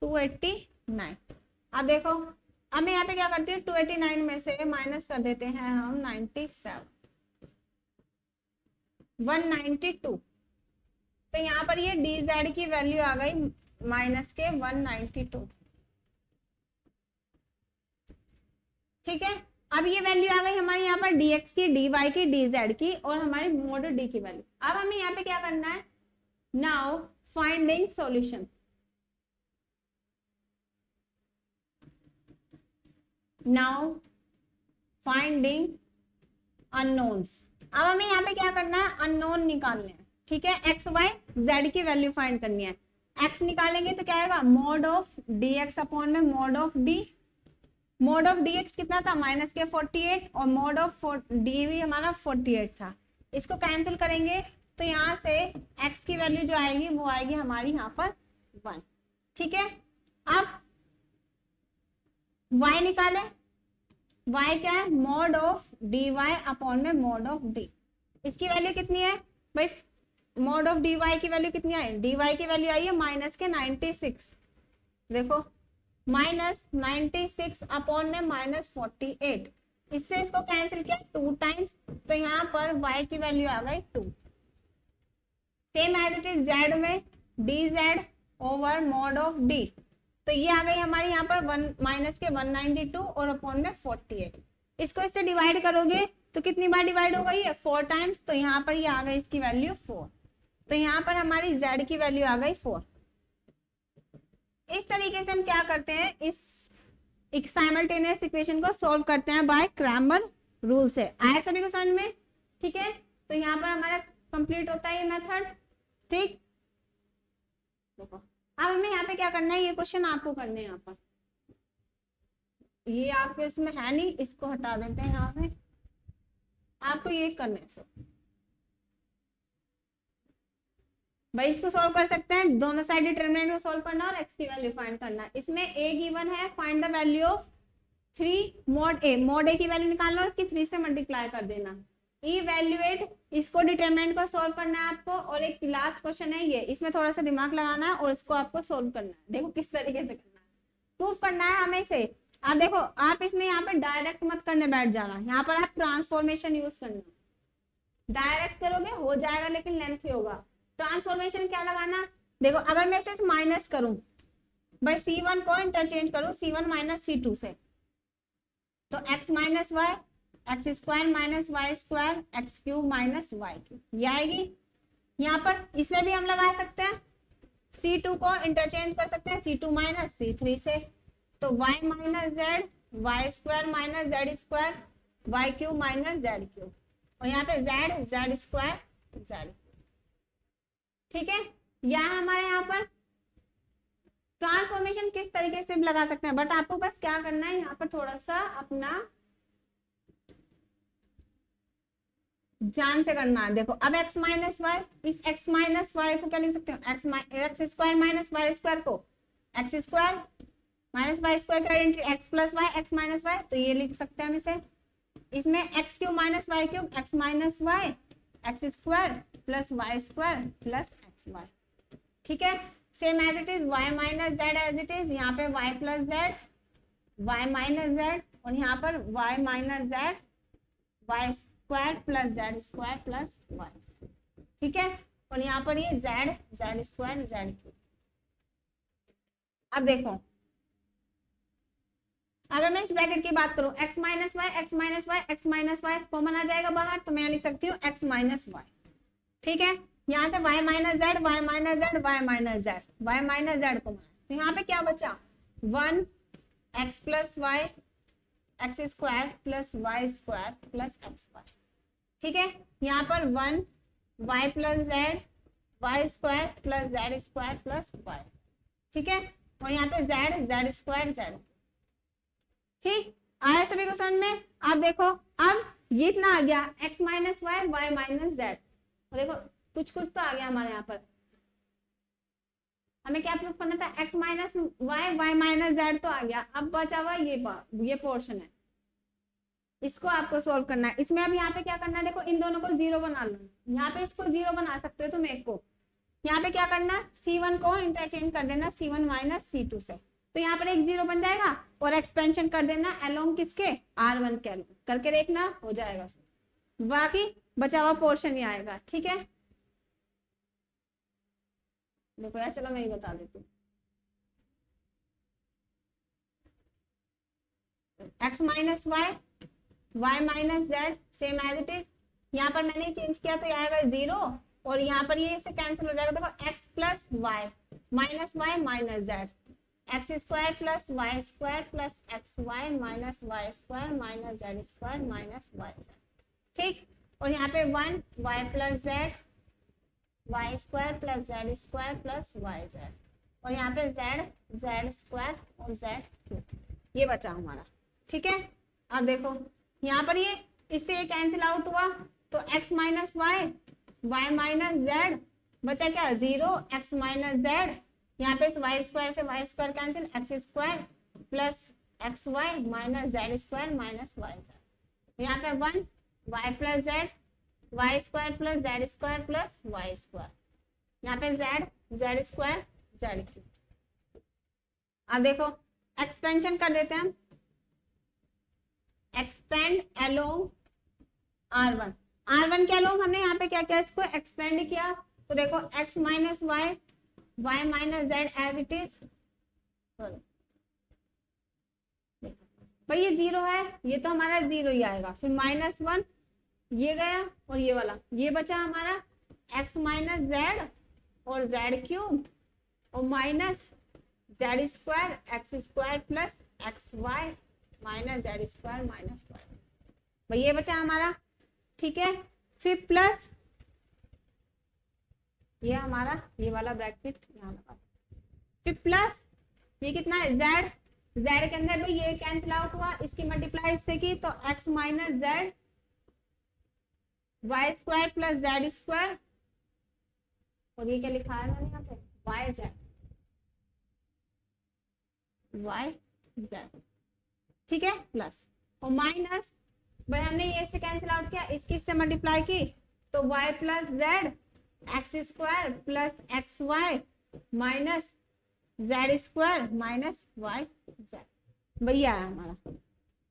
289। अब देखो अब मैं यहाँ पे क्या करती हूँ, 289 में से माइनस कर देते हैं हम 97 192, तो यहाँ पर ये डी जेड की वैल्यू आ गई माइनस के 192। ठीक है, अब ये वैल्यू आ गई हमारी यहाँ पर dx की, dy की, dz की और हमारी मोड d की वैल्यू। अब हमें यहाँ पे क्या करना है, now finding solution. Now finding unknowns. अब हमें यहाँ पे क्या करना है, अननोन निकालने हैं। ठीक है, एक्स वाई जेड की वैल्यू फाइंड करनी है। एक्स निकालेंगे तो क्या आएगा, mod of D X upon में mod of D. Mod of D X कितना था, माइनस के 48 और मोड ऑफ डी भी हमारा 48 था। इसको कैंसिल करेंगे तो यहाँ से एक्स की वैल्यू जो आएगी वो आएगी हमारी यहाँ पर 1। ठीक है, अब y निकाले, y क्या है, mod of D y upon में मोड ऑफ डी। इसकी वैल्यू कितनी है भाई, मोड ऑफ डी वाई की वैल्यू कितनी आई, डी वाई की वैल्यू आई है माइनस के 96। देखो माइनस 96 अपॉन में माइनस 48, इससे इसको कैंसिल किया 2 टाइम्स, तो यहाँ पर y की वैल्यू आ गई 2। Same as it is z में dz over mod of d, तो ये आ गई हमारी यहाँ पर माइनस के 192 और अपॉन में 48। इसको इससे डिवाइड करोगे तो कितनी बार डिवाइड होगा, ये 4 टाइम्स, तो यहाँ पर ये आ गई इसकी वैल्यू 4, तो यहाँ पर हमारी z की वैल्यू आ गई 4। इस तरीके से हम क्या करते हैं, इस एक साइमल्टेनियस इक्वेशन को सॉल्व करते हैं बाय क्रैमर रूल से। आया सभी को समझ में? ठीक है, तो यहाँ पर हमारा कंप्लीट होता है ये मेथड। ठीक, देखो अब हमें यहाँ पे क्या करना है, ये क्वेश्चन आपको करने हैं। यहाँ पर ये आपके इसमें है नहीं, इसको हटा देते हैं। यहाँ पे आपको ये करने से भाई इसको सॉल्व कर सकते हैं, दोनों साइड डिटरमिनेंट को सॉल्व करना और x की वैल्यू फाइंड करना है। इसमें a गिवन है, find the value of 3 mod a। mod a की वैल्यू निकालना और इसकी 3 से मल्टीप्लाई कर देना। इवैल्यूएट, इसको डिटरमिनेंट को सॉल्व करना है आपको, और एक लास्ट क्वेश्चन है ये, इसमें थोड़ा सा दिमाग लगाना है और इसको आपको सॉल्व करना है। देखो किस तरीके से करना है, प्रूफ करना है हमें इसे। आप देखो, आप इसमें यहाँ पे डायरेक्ट मत करने बैठ जाना, यहाँ पर आप ट्रांसफॉर्मेशन यूज करना। डायरेक्ट करोगे हो जाएगा लेकिन लेंथी होगा। ट्रांसफॉर्मेशन क्या लगाना, देखो अगर मैं इसे माइनस करूं, भाई C1 को इंटरचेंज करूं C1 माइनस C2 से, तो x minus Y, x square minus Y square, x cube minus Y cube, ये आएगी। यहाँ पर इसमें भी हम लगा सकते हैं, C2 को इंटरचेंज कर सकते हैं C2 माइनस C3 से, तो y minus z, Y square minus Z square, y cube minus Z cube, और यहाँ पे z, जेड स्क्वायर जेड। ठीक है, यह हमारे यहाँ पर ट्रांसफॉर्मेशन किस तरीके से लगा सकते हैं, बट आपको बस क्या करना है, यहाँ पर थोड़ा सा अपना ध्यान से करना है। देखो अब x माइनस वाई, इस x माइनस वाई को क्या लिख सकते हो, X square minus Y square को X square minus Y square का identity X plus Y, X minus Y, तो ये लिख सकते हैं हम इसे। इसमें X cube minus Y cube, X minus Y, x square plus Y square plus x Y. ठीक है, same as it is y minus Z as it is, यहाँ पे y plus z, y minus z, और यहाँ पर y minus z, Y square plus z square plus y. ठीक है, और यहाँ पर ये z, z square z cube. अब देखो अगर मैं इस ब्रैकेट की बात करूं, x minus Y, X minus Y, X minus Y common आ जाएगा बाहर, तो मैं लिख सकती हूँ x माइनस वाई। ठीक है, यहाँ से y minus z, y minus z, y minus z, y minus z common, तो यहाँ पे क्या बचा 1 x plus Y, x square plus Y square plus x Y. ठीक है, यहाँ पर 1 y plus z, Y square plus z square plus y. ठीक है, और यहाँ पे z, जेड स्क्वायर जेड। ठीक, आया सभी को समझ में। अब देखो अब ये इतना आ गया x minus y, y minus z, देखो कुछ कुछ तो आ गया हमारे यहाँ पर। हमें क्या प्रूफ करना था, x minus y, y minus z तो आ गया, अब बचा हुआ ये पोर्शन है, इसको आपको सोल्व करना है। इसमें अब यहाँ पे क्या करना है, देखो इन दोनों को जीरो बना लो, यहाँ पे इसको जीरो बना सकते हो तुम एक को। यहाँ पे क्या करना, C1 को इंटरचेंज कर देना C1 माइनस C2 से, तो यहाँ पर एक जीरो बन जाएगा, और एक्सपेंशन कर देना अलोंग किसके, R1 के अलोंग, करके देखना हो जाएगा, बाकी बचा हुआ पोर्शन ही आएगा। ठीक है, देखो यार चलो मैं ही बता देती हूँ, x minus y, y minus z same as it is, यहाँ पर मैंने चेंज किया तो आएगा जीरो, और यहाँ पर ये इससे कैंसिल हो जाएगा। देखो x plus y minus y minus z, x square plus Y square plus x y minus Y square minus Z square minus Y z. ठीक, और यहाँ पे 1 y plus z, Y square plus z square plus Y z, और यहाँ पे z, z square और z cube, ये बचा हमारा। ठीक है, अब देखो यहाँ पर ये इससे कैंसिल आउट हुआ, तो x minus y, y minus z, बचा क्या जीरो, x माइनस जेड, यहाँ पे वाई स्क्वायर से y square cancel, x square plus x y minus Z square minus Y z, यहाँ पे 1 y plus z, Y square plus z square plus Y square, यहाँ पे z, z square z cube. अब देखो expansion कर देते हैं हम, एक्सपेंड अलोंग R1, R1 के अलोंग हमने यहाँ पे क्या किया, इसको एक्सपेंड किया, तो देखो x minus y, y minus Z as it is, भाई ये जीरो है, ये तो हमारा जीरो ही आएगा, फिर -1 ये गया, और ये वाला ये बचा हमारा x माइनस जेड और जेड क्यूब, और minus Z square x square plus x y minus Z square minus y, भाई ये बचा हमारा। ठीक है, फिर प्लस ये हमारा ये वाला ब्रैकेट यहाँ लगा, फिर प्लस ये कितना है z, z के अंदर भाई ये कैंसिल आउट हुआ, इसकी मल्टीप्लाई इससे की, तो x minus z, Y square plus z square, और ये क्या लिखा है मैंने यहाँ पे वाई जेड, वाई जेड। ठीक है, प्लस और माइनस भाई हमने ये इससे कैंसिल आउट किया, इसकी इससे मल्टीप्लाई की तो y plus Z x square plus x y minus Z square minus Y z, भैया है हमारा।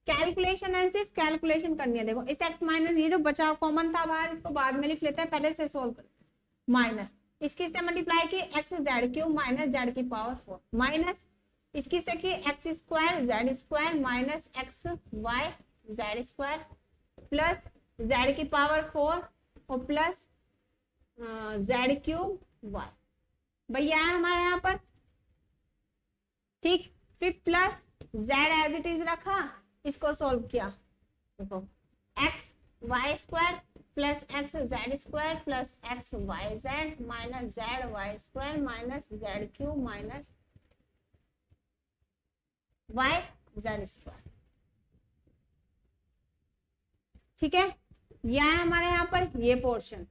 कैलकुलेशन है, सिर्फ कैलकुलेशन करनी है। देखो इस x माइनस ये जो बचा कॉमन था बाहर, इसको बाद में लिख लेते हैं, पहले से सोल्व कर, माइनस इसकी से मल्टीप्लाई की x Z cube minus z की पावर 4 माइनस इसकी से की x square Z square minus x Y Z square plus z की पावर 4 और प्लस जेड क्यूब वाई, भैया है हमारे यहाँ पर। ठीक, फिर plus z as it is रखा, इसको सोल्व किया, देखो x Y square plus x z square plus x Y Z minus z Y square minus Z cube minus Y Z square. ठीक है, यह है हमारे यहाँ पर ये पोर्शन।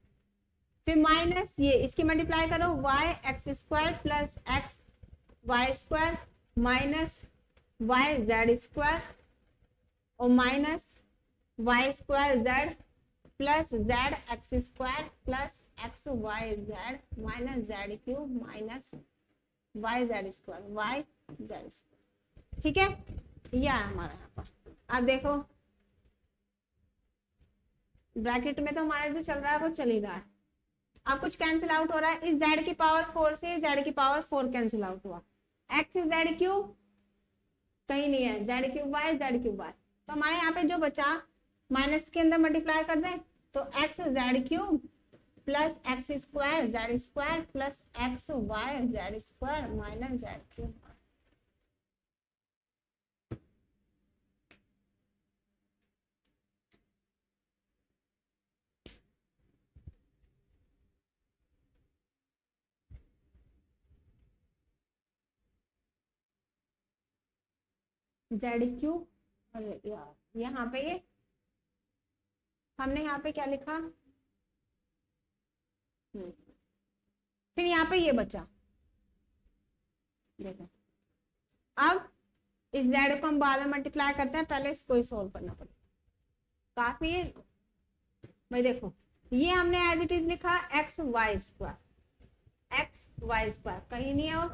फिर माइनस ये इसकी मल्टीप्लाई करो Y x square plus x Y square minus Y Z square और minus Y square Z plus Z x square plus x Y Z minus Z cube minus Y Z square Y Z square. ठीक है, यह है हमारा यहाँ पर। अब देखो ब्रैकेट में तो हमारा जो चल रहा है वो चल ही रहा है, अब कुछ कैंसिल आउट हो रहा है। इस जेड की पावर 4 से जेड की पावर 4 कैंसिल आउट हुआ, एक्स जेड क्यूब कहीं नहीं है, Z cube Y Z cube Y, तो हमारे यहाँ पे जो बचा माइनस के अंदर मल्टीप्लाई कर दें तो x Z cube plus x square Z square plus x Y Z square minus Z cube. Z cube, अरे यार यहाँ पे ये हमने यहाँ पे क्या लिखा, फिर यहाँ पे ये बचा, देखो अब इस जेड को हम बाद में मल्टीप्लाई करते हैं, पहले इसको ही सोल्व करना पड़ेगा काफी है। भाई देखो ये हमने एज इट इज लिखा एक्स वाई स्क्वायर कहीं नहीं है, और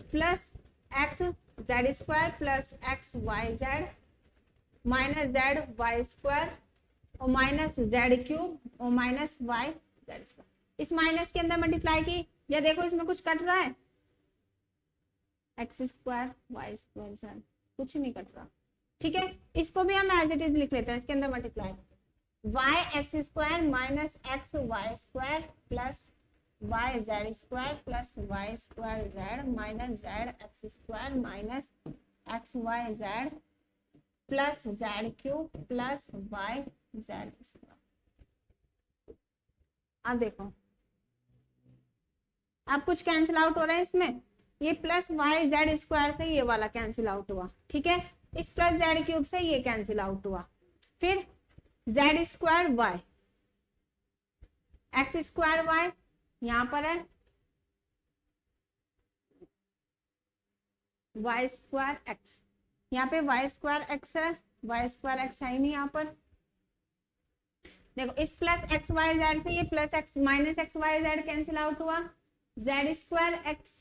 plus x z square plus x Y Z minus z Y square और माइनस जेड क्यूब और माइनस वाई जेड स्क्वायर। इस माइनस के अंदर मल्टीप्लाई की, या देखो इसमें कुछ कट रहा है, x square y square z कुछ नहीं कट रहा। ठीक है, इसको भी हम एज इट इज लिख लेते हैं, इसके अंदर multiply y x square minus x Y square plus Y Z square plus Y square Z minus z x square minus x Y z plus z cube plus Y Z square. अब देखो अब कुछ cancel out हो रहा है इसमें, ये plus Y Z square से ये वाला कैंसिल आउट हुआ। ठीक है, इस प्लस जेड क्यूब से ये कैंसिल आउट हुआ, फिर z square y x square y यहां पर है, वाई स्क्वायर एक्स यहाँ पे वाई स्क्वायर एक्स है, वाई स्क्वायर एक्स है ही नहीं यहाँ पर। देखो इस प्लस एक्स वाई जेड से ये plus X minus x Y Z cancel out हुआ, Z square X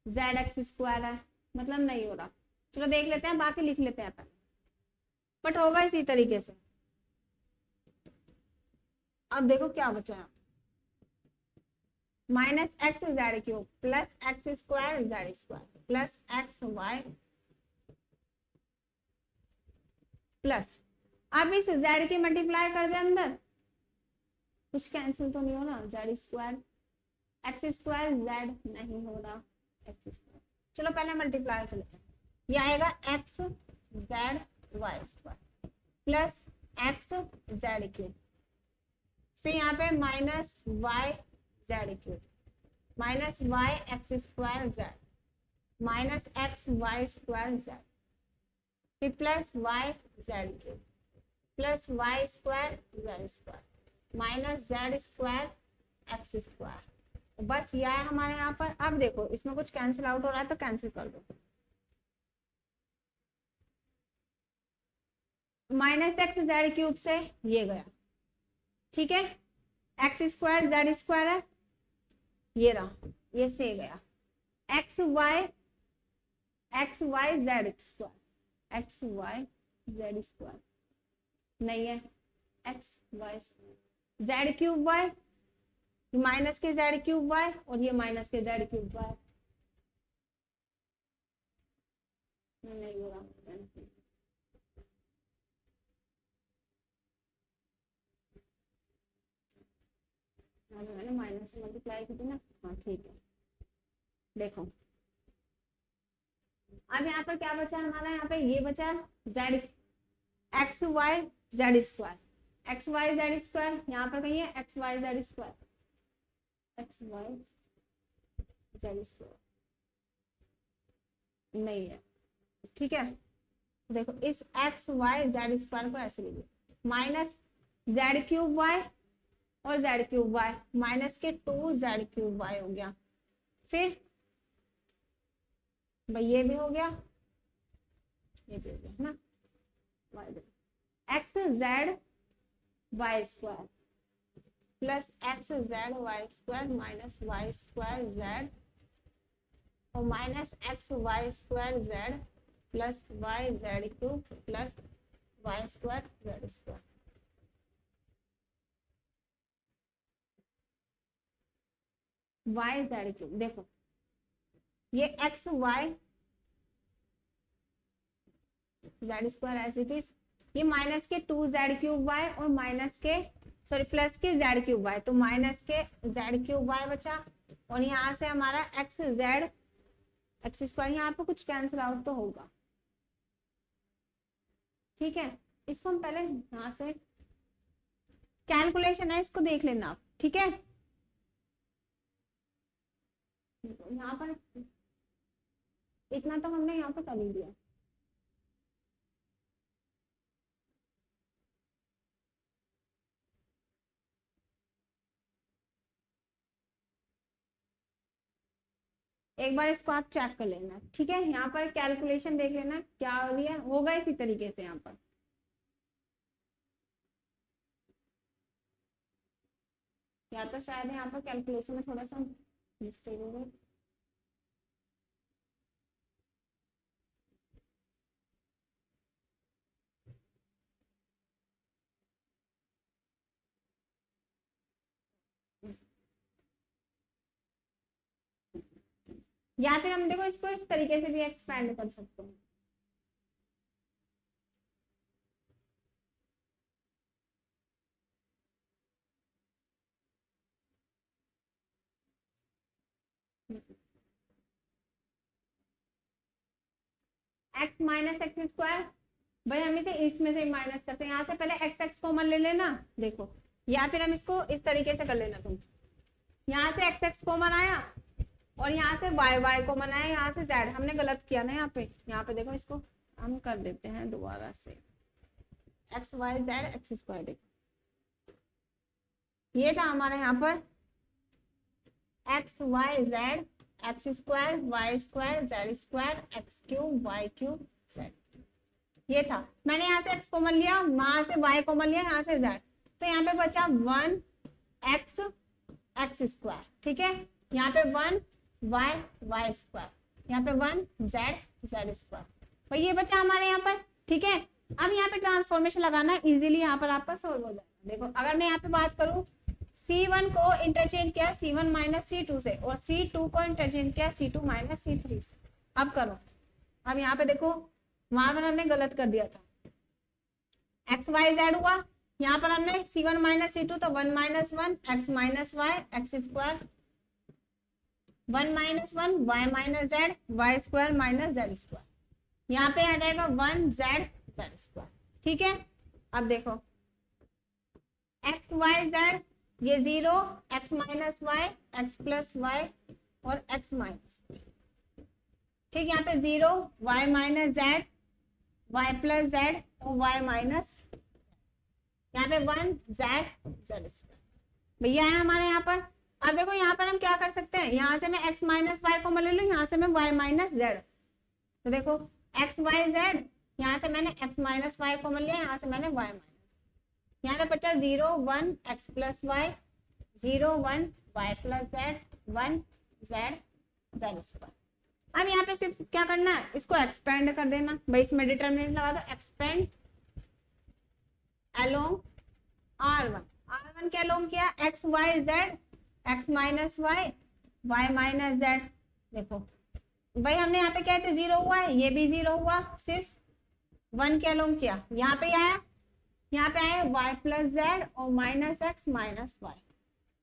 Z x square है, मतलब नहीं हो रहा। चलो देख लेते हैं, बाकी लिख लेते हैं पहले, बट होगा इसी तरीके से। अब देखो क्या बचा है, minus X Z cube plus x square Z square plus x Y plus, अब इस जेड की मल्टीप्लाई कर दे अंदर, कुछ कैंसिल तो नहीं हो रहा, Z square x square Z नहीं हो रहा एक्स स्क्वायर। चलो पहले मल्टीप्लाई कर लेते हैं, ये आएगा X Z Y square plus x Z cube, फिर यहाँ पे minus Y Z cube minus Y x square Z minus x Y square Z, फिर plus Y Z cube plus Y square Z square minus Z square x square. बस यह है हमारे यहाँ पर। अब देखो इसमें कुछ कैंसिल आउट हो रहा है तो कैंसिल कर दो, माइनस एक्स जेड क्यूब से ये गया, ठीक है, एक्स स्क्वायर जेड स्क्वायर है, ये रहा, ये से गया, x Y Z square, x Y Z square नहीं है, x Y Z cube y, minus के जेड क्यूब वाई और ये माइनस के जेड क्यूब वाई नहीं हो रहा, मैंने माइनस से मल्टीप्लाई की थी ना, हाँ ठीक है। देखो अब यहाँ पर क्या बचा हमारा, यहाँ पे ये बचा z x Y Z square, x Y Z square, यहाँ पर कहीं है x Y Z square, x Y Z square नहीं है, ठीक है। देखो इस एक्स वाई जेड स्क्वायर को ऐसे लीजिए, माइनस जेड क्यूब वाई और z cube y, minus K 2 Z cube Y हो गया, फिर भाई ये भी हो गया, ये भी हो गया ना, X Z Y square plus x Z Y square minus Y square Z और minus x Y square Z plus Y Z cube plus Y square Z square, Y Z cube. देखो ये X Y Z square as it is, ये minus K 2 Z cube Y और minus K sorry plus K Z cube Y, तो minus के Z cube Y बचा और यहाँ से हमारा एक्स जेड एक्स स्क्वायर, यहाँ पे कुछ कैंसिल आउट तो होगा, ठीक है। इसको हम पहले यहाँ से कैलकुलेशन है, इसको देख लेना आप, ठीक है। यहाँ पर इतना तो हमने यहाँ पर कर ही दिया, एक बार इसको आप चेक कर लेना, ठीक है। यहाँ पर कैलकुलेशन देख लेना क्या हो रही है, होगा इसी तरीके से यहाँ पर, या तो शायद यहाँ पर कैलकुलेशन में थोड़ा सा मिस्टेक हो गई, या फिर हम देखो इसको इस तरीके से भी एक्सपेंड कर सकते हैं, एक्स माइनस एक्स स्क्वायर, भाई हम इसे इसमें से माइनस करते हैं, यहाँ से पहले एक्स एक्स कॉमन ले लेना, देखो, या फिर हम इसको इस तरीके से कर लेना, तुम यहाँ से एक्स एक्स कॉमन आया और यहाँ से वाई वाई कॉमन आया, यहाँ से जेड, हमने गलत किया ना यहाँ पे देखो, इसको हम कर देते हैं दोबारा से, x Y z x square, देखो ये था हमारे यहाँ पर x Y z x square y square Z square x cube y cube z, ये था। मैंने यहाँ से एक्स कॉमन लिया, वहां से वाई कॉमन लिया, यहाँ से जेड, तो यहाँ पे बचा 1 एक्स एक्स स्क्वायर, ठीक है, यहाँ पे 1 वाई वाई स्क्वायर, यहाँ पे 1 जेड जेड स्क्वायर, भाई ये बचा हमारे यहाँ पर, ठीक है। अब यहाँ पे ट्रांसफॉर्मेशन लगाना इजीली यहाँ पर आपका सोल्व हो जाएगा। देखो अगर मैं यहाँ पे बात करूँ, C1 को इंटरचेंज किया C1 माइनस C2 से और C2 को इंटरचेंज किया C2 माइनस C3 से, अब करो, अब यहाँ पे देखो वहां पर हमने गलत कर दिया था, एक्स वाई जेड हुआ, यहाँ पर हमने C1 माइनस C2 तो 1 minus 1 x minus Y x square, 1 minus 1 y minus z Y square minus Z square, यहाँ पे आ जाएगा 1 जेड जेड स्क्वायर, ठीक है। अब देखो एक्स वाई जेड ये 0 x minus Y x plus y और एक्स माइनस वाई, ठीक, यहाँ पे 0 y minus z y plus z और वाई माइनस, यहाँ पे 1 जेड जेड स्क्वायर, भैया है हमारे यहाँ पर। अब देखो यहाँ पर हम क्या कर सकते हैं, यहाँ से मैं x माइनस वाई को ले लूँ, यहाँ से मैं y माइनस जेड, तो देखो x y z यहाँ से मैंने x माइनस वाई कॉमन लिया, यहाँ से मैंने y माइनस, यहाँ पे बचा 0 1 x plus y, 0 1 y plus z, 1 z z square. अब यहाँ पे सिर्फ क्या करना है, इसको एक्सपेंड कर देना, भाई इसमें डिटरमिनेंट लगा दो, एक्सपेंड अलोंग r1, r1 के अलोंग किया x y z, x minus y, y minus z. देखो भाई हमने यहाँ पे क्या है, 0 हुआ है, ये भी 0 हुआ, सिर्फ 1 के अलोंग किया, यहाँ पे आया, यहाँ पे आया y प्लस जेड और माइनस एक्स माइनस वाई।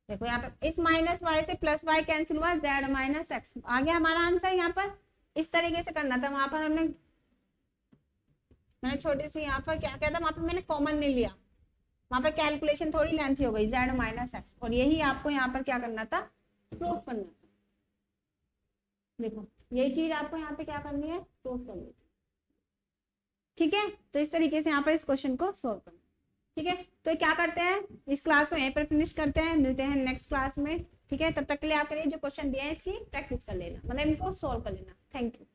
देखो यहाँ पे इस माइनस वाई से प्लस वाई कैंसिल हुआ, z माइनस एक्स आ गया हमारा आंसर। यहाँ पर इस तरीके से करना था, वहां पर मैंने छोटी सी यहाँ पर क्या किया था, वहां पर मैंने कॉमन नहीं लिया, वहां पर कैलकुलेशन थोड़ी लेंथी हो गई, z माइनस एक्स, और यही आपको यहाँ पर क्या करना था, प्रूफ करना था। देखो यही चीज आपको यहाँ पे क्या करनी है, प्रूफ करनी है। ठीक है, तो इस तरीके से यहाँ पर इस क्वेश्चन को सोल्व करना। ठीक है, तो क्या करते हैं, इस क्लास को यहीं पर फिनिश करते हैं, मिलते हैं नेक्स्ट क्लास में। ठीक है, तब तक के लिए आपके लिए जो क्वेश्चन दिए हैं इसकी प्रैक्टिस कर लेना, मतलब इनको सोल्व कर लेना। Thank you.